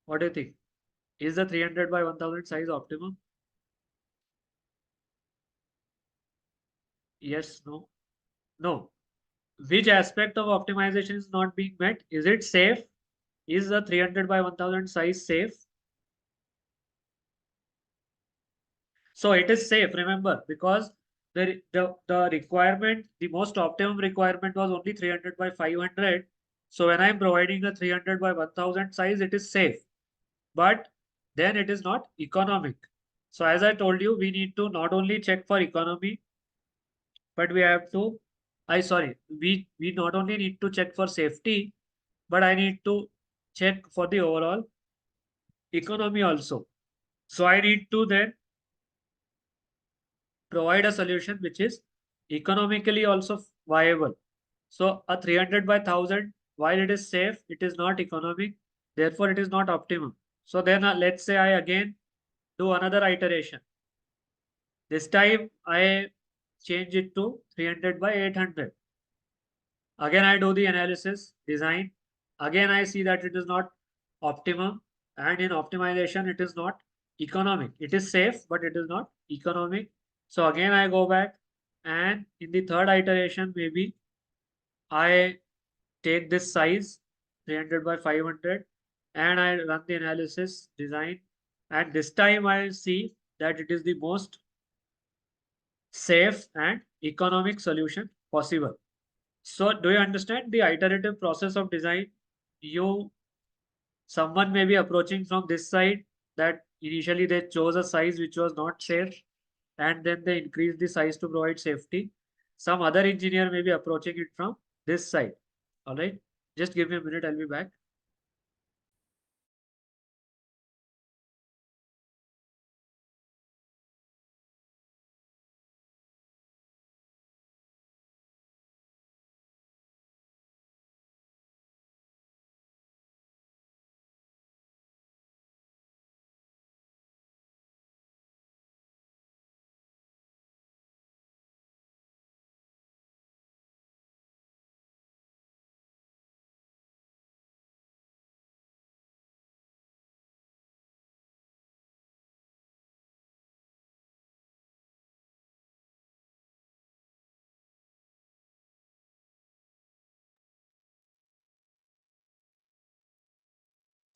Speaker 1: what do you think? Is the 300 by 1000 size optimum? Yes, no, no. Which aspect of optimization is not being met? Is it safe? Is the 300 by 1000 size safe? So it is safe, remember, because the requirement, the most optimum requirement was only 300 by 500. So when I'm providing a 300 by 1000 size, it is safe, but then it is not economic. So as I told you, we need to not only check for economy, but we have to, we not only need to check for safety, but I need to check for the overall economy also. So I need to then provide a solution which is economically also viable. So a 300 by 1000, while it is safe, it is not economic. Therefore, it is not optimum. So then let's say I again do another iteration. This time I change it to 300 by 800. Again, I do the analysis, design. Again, I see that it is not optimum. And in optimization, it is not economic. It is safe, but it is not economic. So again, I go back and in the third iteration, maybe I take this size 300 by 500 and I run the analysis, design. And this time I see that it is the most safe and economic solution possible. So do you understand the iterative process of design? You Someone may be approaching from this side, that initially they chose a size which was not safe, and then they increase the size to provide safety. Some other engineer may be approaching it from this side. All right, just give me a minute, I'll be back.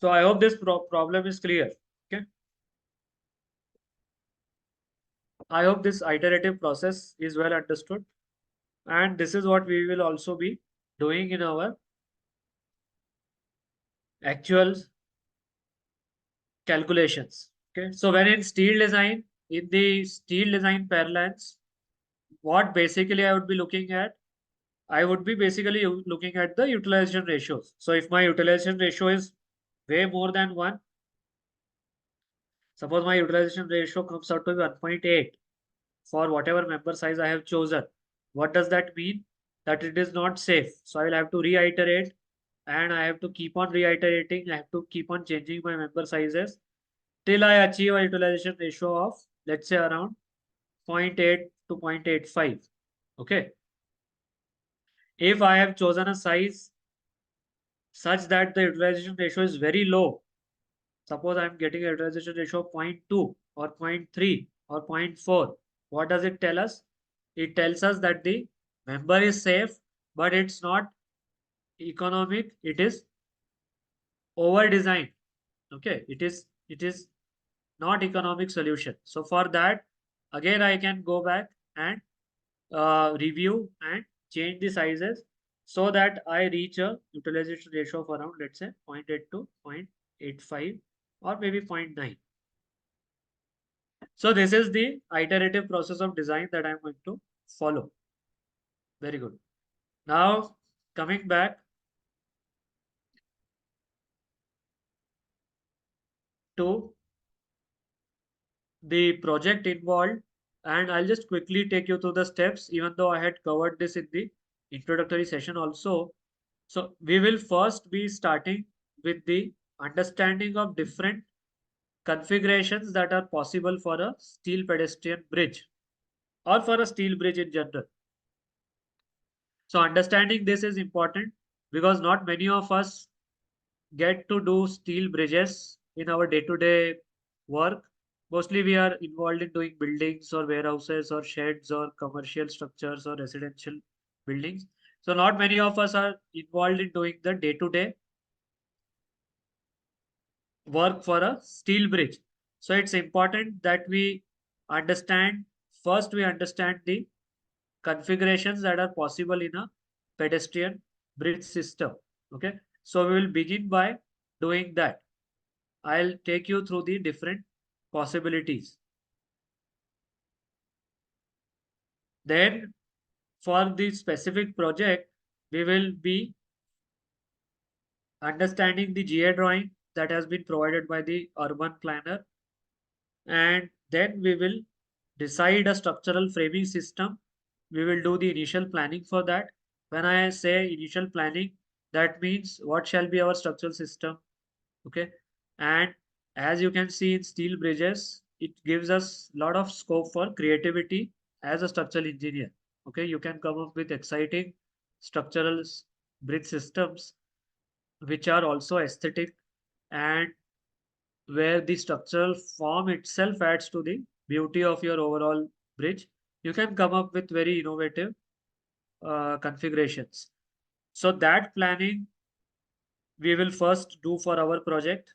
Speaker 1: So I hope this problem is clear. Okay, I hope this iterative process is well understood, and this is what we will also be doing in our actual calculations. Okay, so when in steel design, in the steel design parlance, what basically I would be looking at, I would be basically looking at the utilization ratios. So if my utilization ratio is way more than 1, suppose my utilization ratio comes out to be 1.8 for whatever member size I have chosen. What does that mean? That it is not safe. So I will have to reiterate, and I have to keep on reiterating. I have to keep on changing my member sizes till I achieve a utilization ratio of, let's say, around 0.8 to 0.85. Okay. If I have chosen a size such that the utilization ratio is very low, suppose I'm getting a utilization ratio of zero point 0.2 or zero point 0.3 or zero point 0.4. What does it tell us? It tells us that the member is safe, but it's not economic. It is over designed. Okay, it is not economic solution. So for that, again I can go back and review and change the sizes so that I reach a utilization ratio of around, let's say, 0.8 to 0.85 or maybe 0.9. So this is the iterative process of design that I'm going to follow. Very good. Now coming back to the project involved, and I'll just quickly take you through the steps, even though I had covered this in the introductory session also. So we will first be starting with the understanding of different configurations that are possible for a steel pedestrian bridge or for a steel bridge in general. So understanding this is important because not many of us get to do steel bridges in our day-to-day work. Mostly we are involved in doing buildings or warehouses or sheds or commercial structures or residential buildings. So not many of us are involved in doing the day-to-day work for a steel bridge. So it's important that we understand, first we understand the configurations that are possible in a pedestrian bridge system. Okay, so we will begin by doing that. I'll take you through the different possibilities. Then for the specific project, we will be understanding the GA drawing that has been provided by the urban planner, and then we will decide a structural framing system. We will do the initial planning for that. When I say initial planning, that means what shall be our structural system. Okay, and as you can see in steel bridges, it gives us a lot of scope for creativity as a structural engineer. Okay, you can come up with exciting structural bridge systems which are also aesthetic, and where the structural form itself adds to the beauty of your overall bridge. You can come up with very innovative configurations. So that planning we will first do for our project.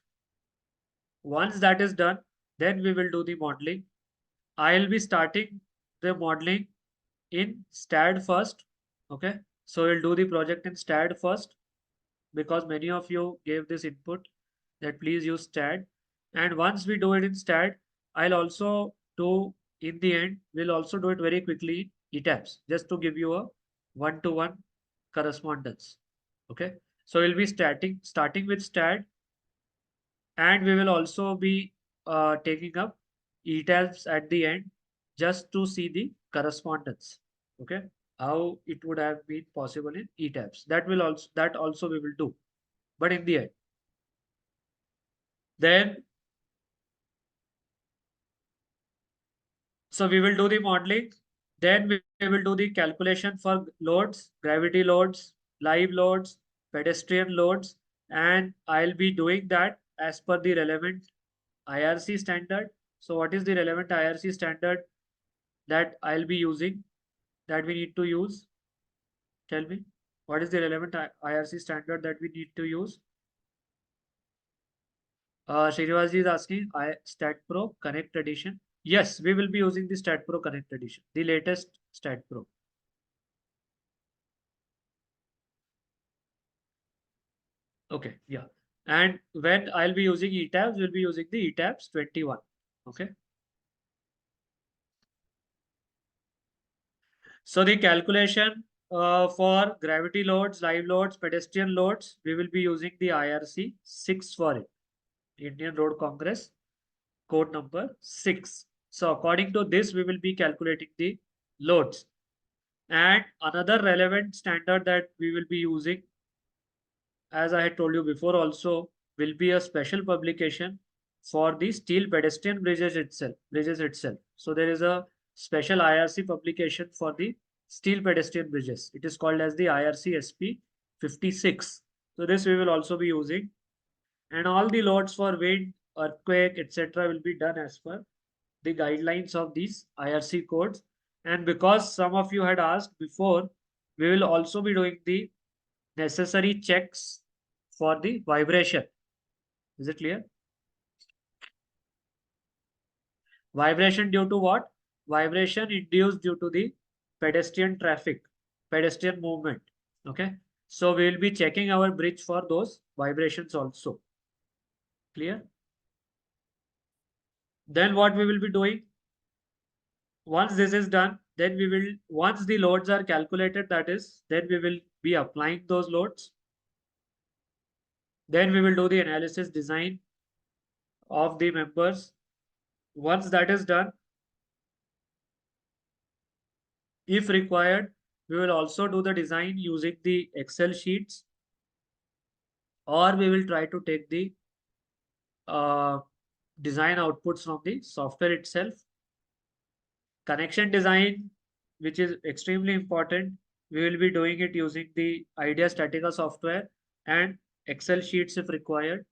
Speaker 1: Once that is done, then we will do the modeling. I'll be starting the modeling in STAAD first. Okay, so we'll do the project in STAAD first because many of you gave this input. that please use STAAD. And once we do it in STAAD, I'll also do in the end, we'll also do it very quickly in ETABS, just to give you a one-to-one correspondence. Okay. So we'll be starting with STAAD, and we will also be taking up ETABS at the end just to see the correspondence. Okay. How it would have been possible in ETABS. That also we will do. But in the end, then so we will do the modeling, then we will do the calculation for loads, gravity loads, live loads, pedestrian loads, and I'll be doing that as per the relevant IRC standard. So what is the relevant IRC standard that I'll be using, that we need to use? Tell me, what is the relevant IRC standard that we need to use? Srinivas is asking, STAT Pro Connect Edition. Yes, we will be using the STAT Pro Connect Edition, the latest STAT Pro. Okay, yeah. And when I'll be using ETABS, we'll be using the ETABS 21. Okay. So the calculation for gravity loads, live loads, pedestrian loads, we will be using the IRC 6 for it. Indian Road Congress code number 6. So according to this, we will be calculating the loads. And another relevant standard that we will be using, as I had told you before also, will be a special publication for the steel pedestrian bridges itself. So there is a special IRC publication for the steel pedestrian bridges. It is called as the IRC SP 56. So this we will also be using. And all the loads for wind, earthquake, etc. will be done as per the guidelines of these IRC codes. And because some of you had asked before, we will also be doing the necessary checks for the vibration. Is it clear? Vibration due to what? Vibration induced due to the pedestrian traffic, pedestrian movement. Okay. So we will be checking our bridge for those vibrations also. Clear? Then what we will be doing? Once this is done, then we will, once the loads are calculated, that is, then we will be applying those loads. Then we will do the analysis design of the members. Once that is done, if required, we will also do the design using the Excel sheets, or we will try to take the design outputs from the software itself. Connection design, which is extremely important, we will be doing it using the Idea Statica software and Excel sheets if required.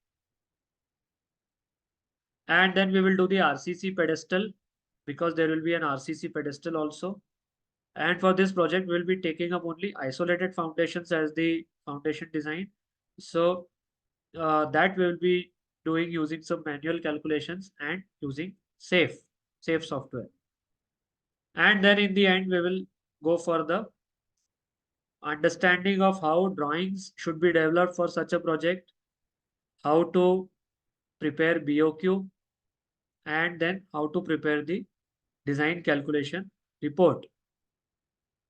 Speaker 1: And then we will do the RCC pedestal, because there will be an RCC pedestal also. And for this project, we'll be taking up only isolated foundations as the foundation design. So that we will be doing using some manual calculations and using SAFE software. And then in the end, we will go for the understanding of how drawings should be developed for such a project, how to prepare BOQ, and then how to prepare the design calculation report.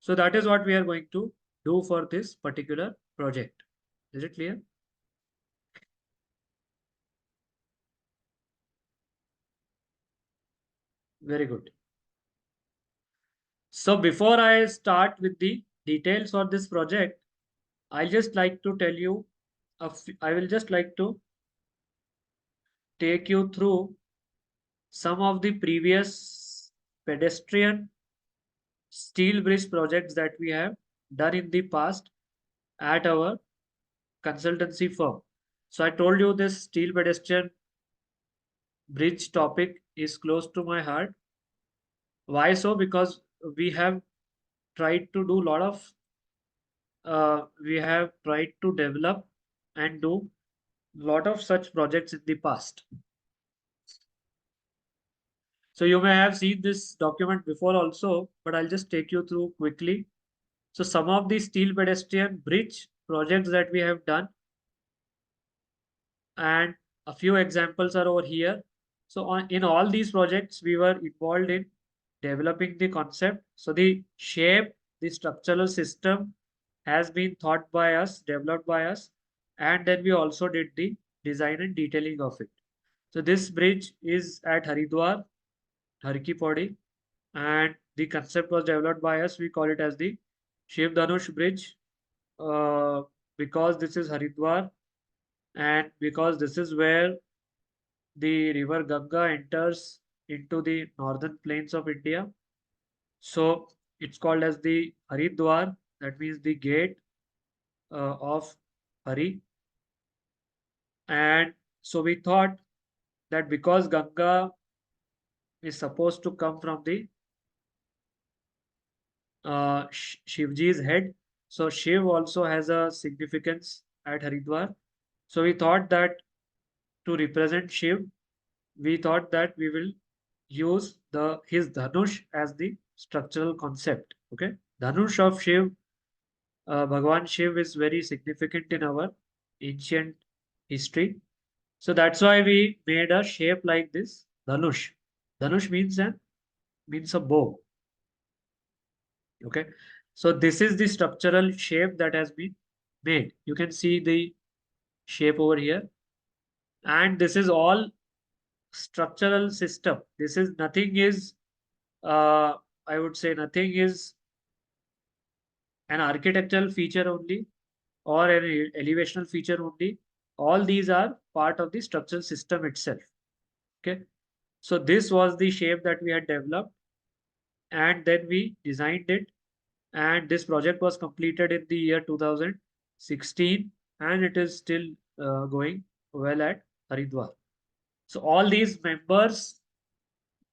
Speaker 1: So that is what we are going to do for this particular project. Is it clear? Very good. So before I start with the details for this project, I just like to tell you, I will just like to take you through some of the previous pedestrian steel bridge projects that we have done in the past at our consultancy firm. So I told you this steel pedestrian bridge topic is close to my heart. Why so? Because we have tried to do a lot of, we have tried to develop and do a lot of such projects in the past. So you may have seen this document before also, but I'll just take you through quickly. So some of the steel pedestrian bridge projects that we have done, and A few examples are over here. So in all these projects, we were involved in developing the concept. So the shape, the structural system has been thought by us, developed by us, and then we also did the design and detailing of it. So this bridge is at Haridwar, Har Ki Pauri, and the concept was developed by us. We call it as the Shiv Dhanush Bridge, uh, because this is Haridwar and because this is where the river Ganga enters into the northern plains of India. So it's called as the Haridwar, that means the gate of Hari. And so we thought that because Ganga is supposed to come from the Shivji's head, so Shiv also has a significance at Haridwar. So we thought that to represent Shiv, we thought that we will use his Dhanush as the structural concept. Okay, Dhanush of Shiv, Bhagwan Shiv is very significant in our ancient history. So that's why we made a shape like this, Dhanush. Dhanush means a bow. Okay, so this is the structural shape that has been made. You can see the shape over here, and this is all structural system. This is nothing is I would say nothing is an architectural feature only or an elevational feature only. All these are part of the structural system itself. Okay. So this was the shape that we had developed, and then we designed it. And this project was completed in the year 2016, and it is still going well at Haridwar. So all these members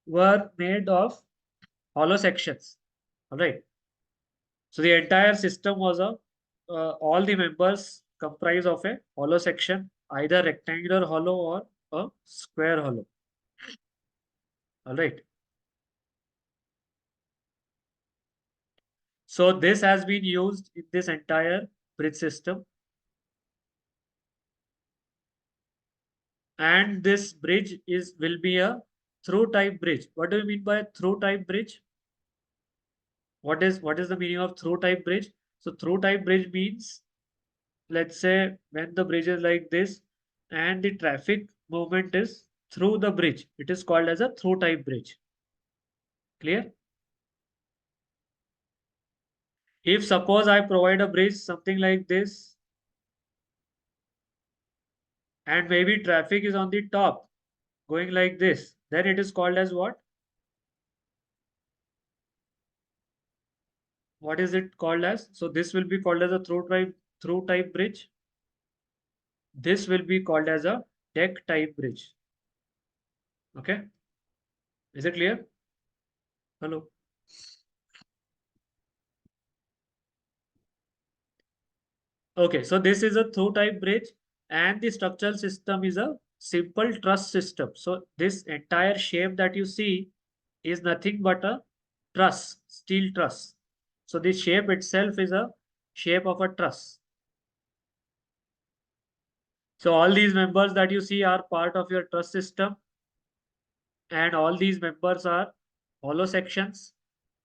Speaker 1: were made of hollow sections. All right. So the entire system was all the members comprise of a hollow section, either rectangular hollow or a square hollow. All right. So this has been used in this entire bridge system. And this bridge will be a through type bridge. What do you mean by through type bridge? What is the meaning of through type bridge? So through type bridge means, let's say when the bridge is like this and the traffic movement is through the bridge, it is called as a through type bridge. Clear? If suppose I provide a bridge something like this and maybe traffic is on the top going like this, then it is called as what? What is it called as? So this will be called as a through type bridge. This will be called as a deck type bridge. Okay. Is it clear? Hello. Okay. So this is a through type bridge and the structural system is a simple truss system. So this entire shape that you see is nothing but a truss, steel truss. So this shape itself is a shape of a truss. So all these members that you see are part of your truss system, and all these members are hollow sections,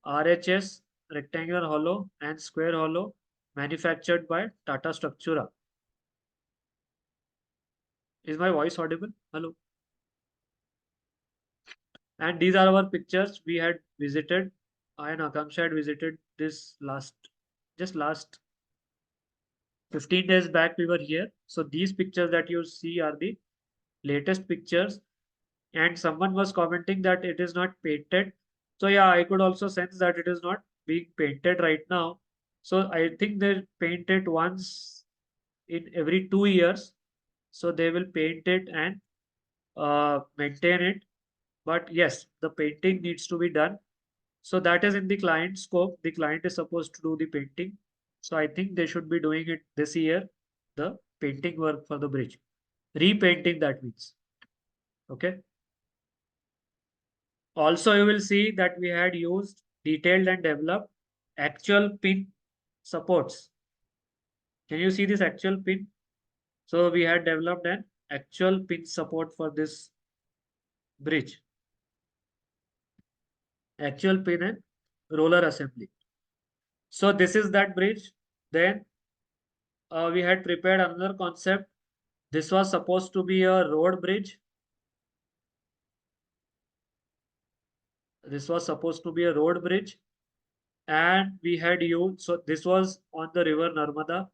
Speaker 1: RHS, rectangular hollow and square hollow, manufactured by Tata Structura. Is my voice audible? Hello. And these are our pictures we had visited. I and Akanksha had visited this just last 15 days back we were here. So these pictures that you see are the latest pictures. And someone was commenting that it is not painted. So yeah, I could also sense that it is not being painted right now. So I think they paint it once in every 2 years. So they will paint it and maintain it. But yes, the painting needs to be done. So that is in the client scope. The client is supposed to do the painting. So I think they should be doing it this year, the painting work for the bridge. Repainting, that means. Okay. Also, you will see that we had used detailed and developed actual pin supports. Can you see this actual pin? So we had developed an actual pin support for this bridge. Actual pin and roller assembly. So this is that bridge. Then we had prepared another concept. This was supposed to be a road bridge. This was supposed to be a road bridge. And we had used, so this was on the river Narmada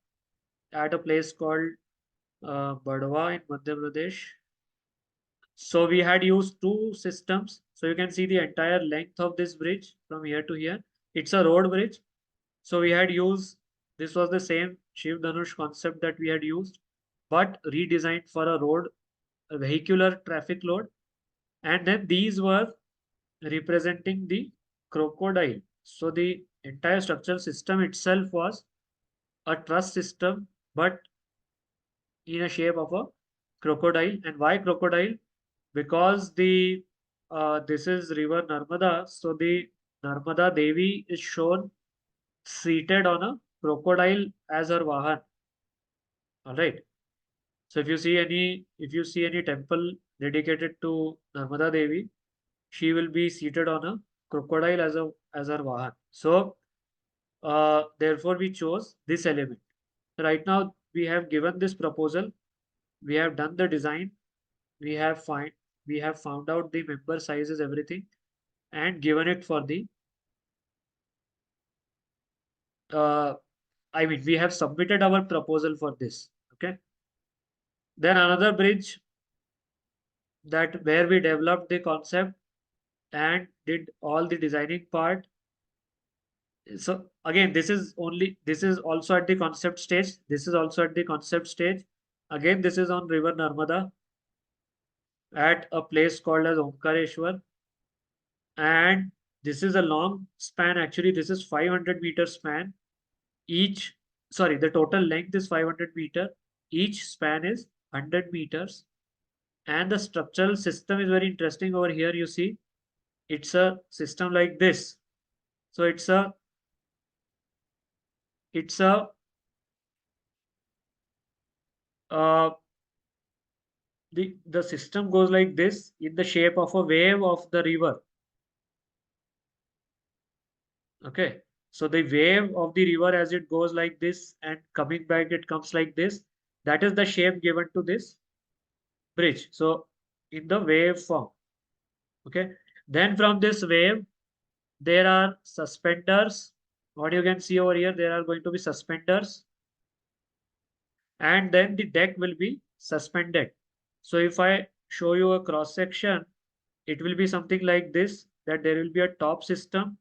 Speaker 1: at a place called Badwa in Madhya Pradesh. So we had used two systems. So you can see the entire length of this bridge from here to here. It's a road bridge. So we had used, this was the same Shiv Dhanush concept that we had used, but redesigned for a road, a vehicular traffic load. And then these were representing the crocodile. So the entire structural system itself was a truss system, but in a shape of a crocodile. And why crocodile? Because the this is river Narmada, so the Narmada Devi is shown seated on a crocodile as her vahan. All right. So if you see any temple dedicated to Narmada Devi, she will be seated on a crocodile as her vahan. So therefore we chose this element. Right now we have given this proposal, we have done the design, we have find we have found out the member sizes, everything, and given it for the uh, I mean, we have submitted our proposal for this. Okay. Then another bridge that where we developed the concept and did all the designing part. So again, this is also at the concept stage. This is also at the concept stage. Again, this is on river Narmada at a place called as Omkareshwar. And this is a long span. Actually, this is 500-meter span. Each, sorry, the total length is 500 meter. Each span is 100 meters. And the structural system is very interesting over here. You see, it's a system like this. So it's a uh, the system goes like this in the shape of a wave of the river. Okay. So the wave of the river as it goes like this and coming back, it comes like this. That is the shape given to this bridge. So in the wave form. Okay. Then from this wave, there are suspenders. What you can see over here, there are going to be suspenders. And then the deck will be suspended. So if I show you a cross section, it will be something like this, that there will be a top system,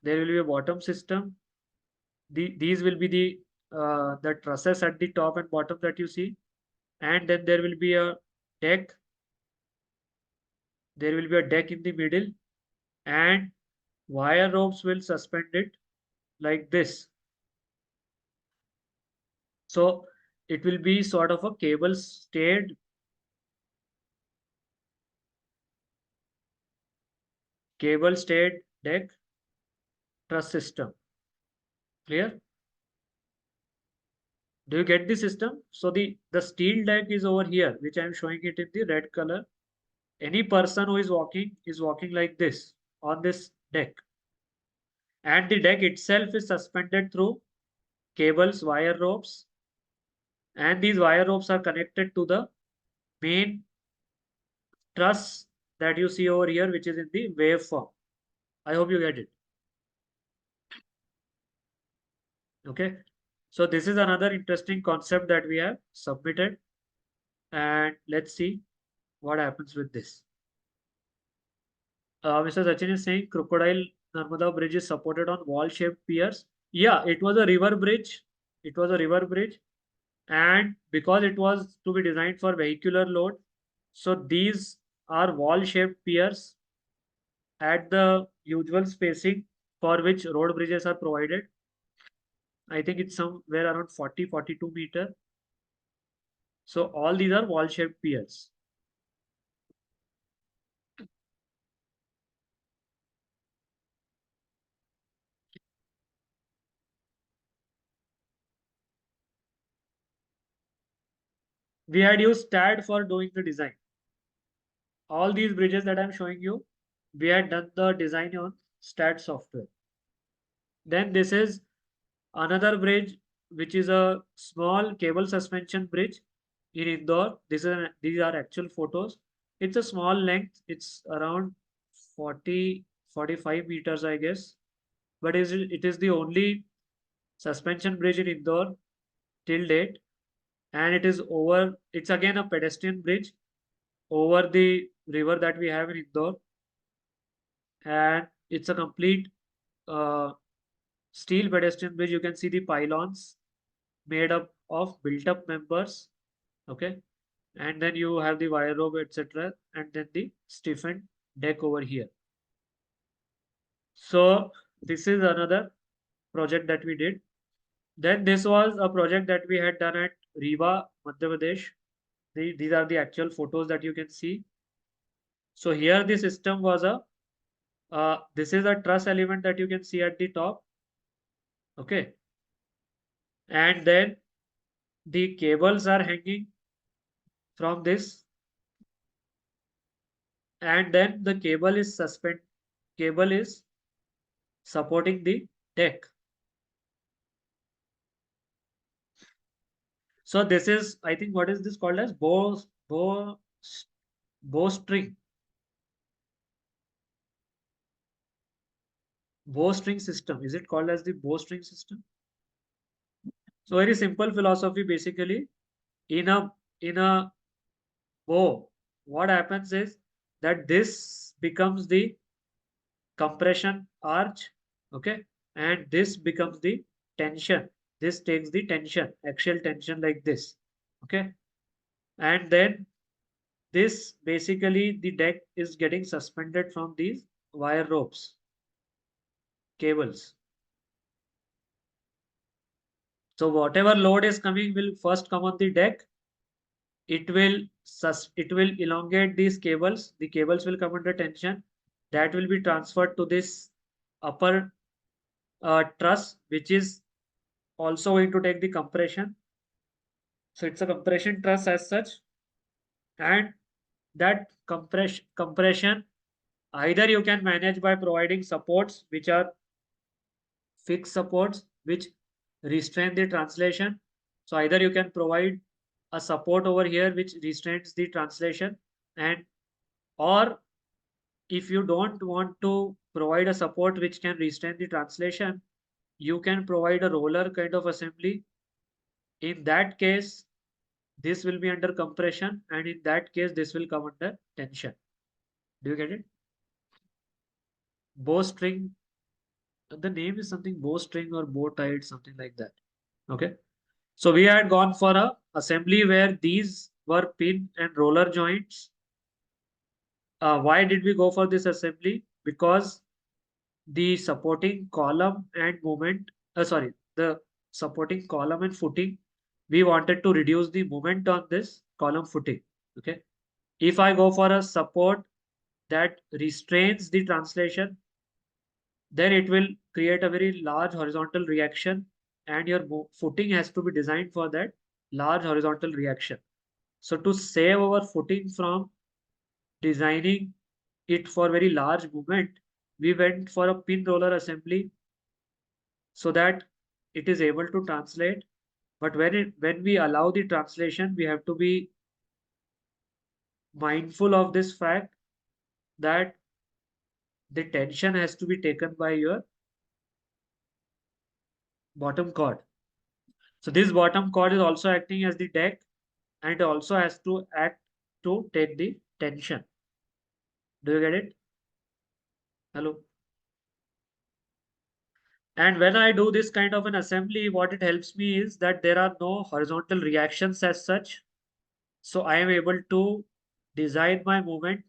Speaker 1: there will be a bottom system. These will be the trusses at the top and bottom that you see. And then there will be a deck. There will be a deck in the middle, and wire ropes will suspend it like this. So it will be sort of a cable stayed deck truss system. Clear? Do you get the system? So the steel deck is over here, which I am showing it in the red color. Any person who is walking like this on this deck. And the deck itself is suspended through cables, wire ropes. And these wire ropes are connected to the main truss that you see over here, which is in the wave form. I hope you get it. Okay. So this is another interesting concept that we have submitted. And let's see what happens with this. Mr. Sachin is saying Crocodile Narmada Bridge is supported on wall-shaped piers. Yeah, it was a river bridge. It was a river bridge. And because it was to be designed for vehicular load, so these are wall-shaped piers at the usual spacing for which road bridges are provided. I think it's somewhere around 42 meter. So all these are wall-shaped piers. We had used STAAD for doing the design. All these bridges that I'm showing you, we had done the design on STAAD software. Then this is another bridge, which is a small cable suspension bridge in Indore. These are actual photos. It's a small length. It's around 45 meters, I guess. But it is the only suspension bridge in Indore till date. And it's again a pedestrian bridge over the river that we have in Indore. And it's a complete uh, steel pedestrian bridge. You can see the pylons made up of built up members. Okay. And then you have the wire rope, etc. And then the stiffened deck over here. So this is another project that we did. Then this was a project that we had done at Rewa, Madhya Pradesh. These are the actual photos that you can see. So here the system was this is a truss element that you can see at the top. Okay. And then the cables are hanging from this, and then the cable is supporting the deck. So this is, I think, what is this called as bowstring bowstring system. Is it called as the bowstring system? So very simple philosophy. Basically, in a bow, what happens is that this becomes the compression arch. Okay. And this becomes the tension. This takes the tension, axial tension, like this. Okay. And then this, basically the deck is getting suspended from these wire ropes, cables. So whatever load is coming will first come on the deck. It will elongate these cables. The cables will come under tension. That will be transferred to this upper truss, which is also going to take the compression. So it's a compression truss as such. And that compression, either you can manage by providing supports, which are fixed supports, which restrain the translation. So either you can provide a support over here which restrains the translation, and or if you don't want to provide a support which can restrain the translation, you can provide a roller kind of assembly. In that case, this will be under compression, and in that case, this will come under tension. Do you get it? Bowstring. The name is something bowstring or bow tied, something like that. Okay. So we had gone for a assembly where these were pin and roller joints. Why did we go for this assembly? Because the supporting column and the supporting column and footing, we wanted to reduce the moment on this column footing. Okay. If I go for a support that restrains the translation, then it will create a very large horizontal reaction, and your footing has to be designed for that large horizontal reaction. So to save our footing from designing it for very large movement, we went for a pin roller assembly so that it is able to translate. But when we allow the translation, we have to be mindful of this fact that the tension has to be taken by your bottom chord. So this bottom chord is also acting as the deck, and it also has to act to take the tension. Do you get it? Hello? And when I do this kind of an assembly, what it helps me is that there are no horizontal reactions as such. So I am able to design my movement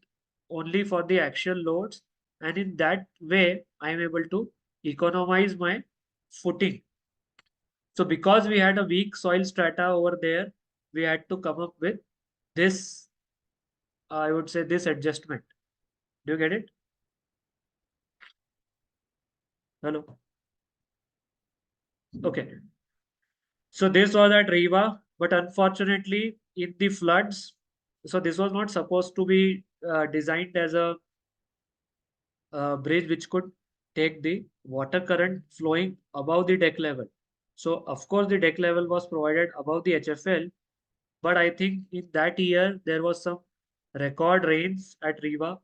Speaker 1: only for the axial loads. And in that way, I am able to economize my footing. So because we had a weak soil strata over there, we had to come up with this, I would say, this adjustment. Do you get it? Hello? Okay. So this was at Riva, but unfortunately, in the floods, so this was not supposed to be designed as a bridge which could take the water current flowing above the deck level. So of course the deck level was provided above the HFL, but I think in that year there was some record rains at Riva.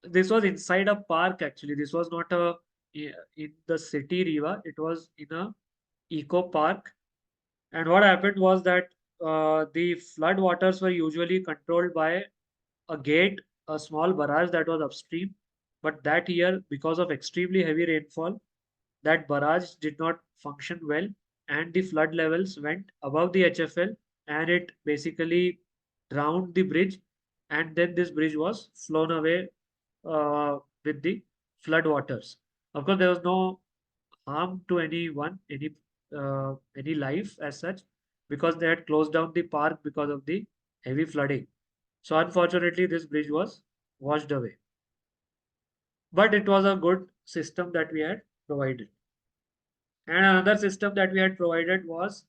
Speaker 1: This was inside a park actually. This was not in the city Riva. It was in a eco park. And what happened was that the flood waters were usually controlled by a gate, a small barrage that was upstream. But that year, because of extremely heavy rainfall, that barrage did not function well, and the flood levels went above the HFL, and it basically drowned the bridge. And then this bridge was flown away with the flood waters. Of course, there was no harm to anyone, any life as such, because they had closed down the park because of the heavy flooding. So unfortunately, this bridge was washed away. But it was a good system that we had provided. And another system that we had provided was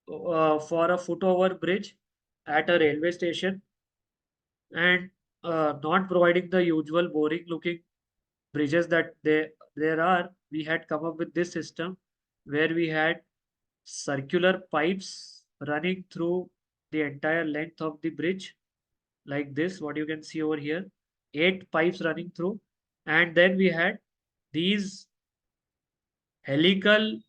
Speaker 1: for a footover bridge at a railway station, and not providing the usual boring looking bridges that there are. We had come up with this system where we had circular pipes running through the entire length of the bridge, like this, what you can see over here, 8 pipes running through. And then we had these helical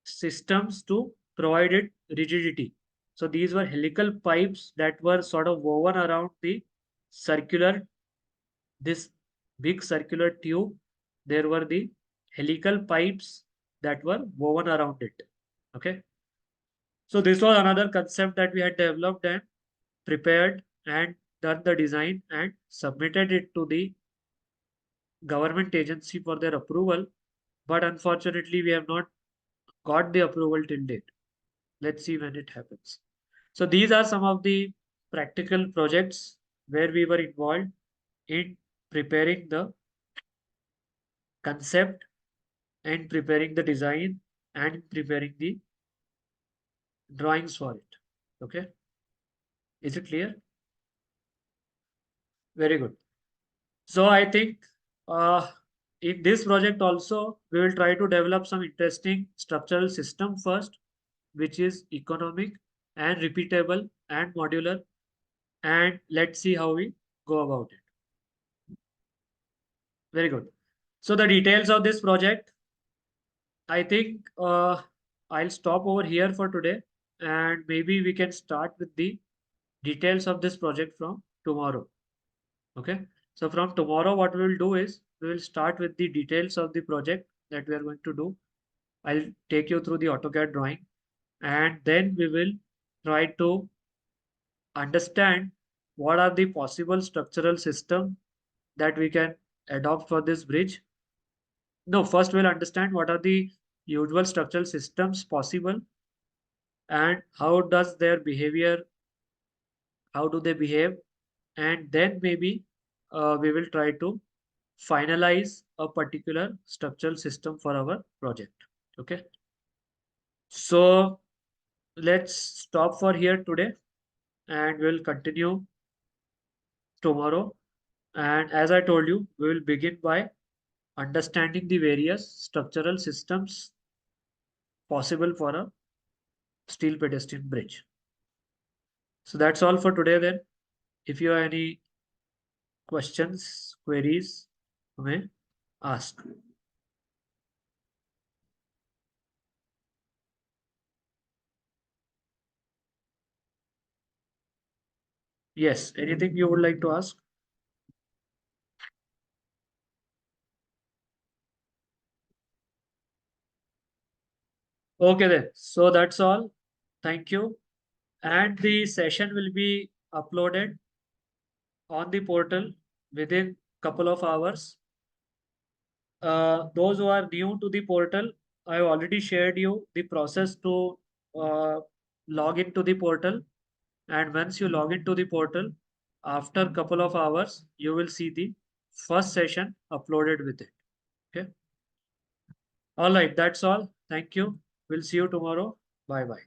Speaker 1: systems to provide it rigidity. So these were helical pipes that were sort of woven around the circular, this big circular tube. There were the helical pipes that were woven around it. Okay. So this was another concept that we had developed and prepared and done the design and submitted it to the government agency for their approval. But unfortunately, we have not got the approval till date. Let's see when it happens. So these are some of the practical projects where we were involved in preparing the concept and preparing the design and preparing the drawings for it. Okay. Is it clear? Very good. So I think uh, in this project also, we will try to develop some interesting structural system first, which is economic and repeatable and modular. And let's see how we go about it. Very good. So the details of this project, I think I'll stop over here for today, and maybe we can start with the details of this project from tomorrow. Okay. So from tomorrow, what we will do is we will start with the details of the project that we are going to do. I'll take you through the AutoCAD drawing, and then we will try to understand what are the possible structural system that we can adopt for this bridge. No, first we'll understand what are the usual structural systems possible and how does their behavior, how do they behave, and then maybe we will try to finalize a particular structural system for our project. Okay. So let's stop for here today and we'll continue tomorrow. And as I told you, we will begin by understanding the various structural systems possible for a steel pedestrian bridge. So that's all for today then. If you have any questions, queries, you may ask. Yes, anything you would like to ask? Okay then. So that's all. Thank you. And the session will be uploaded on the portal within couple of hours. Those who are new to the portal, I have already shared you the process to uh, log into the portal. And once you log into the portal, after couple of hours, you will see the first session uploaded with it. Okay. All right. That's all. Thank you. We'll see you tomorrow. Bye bye.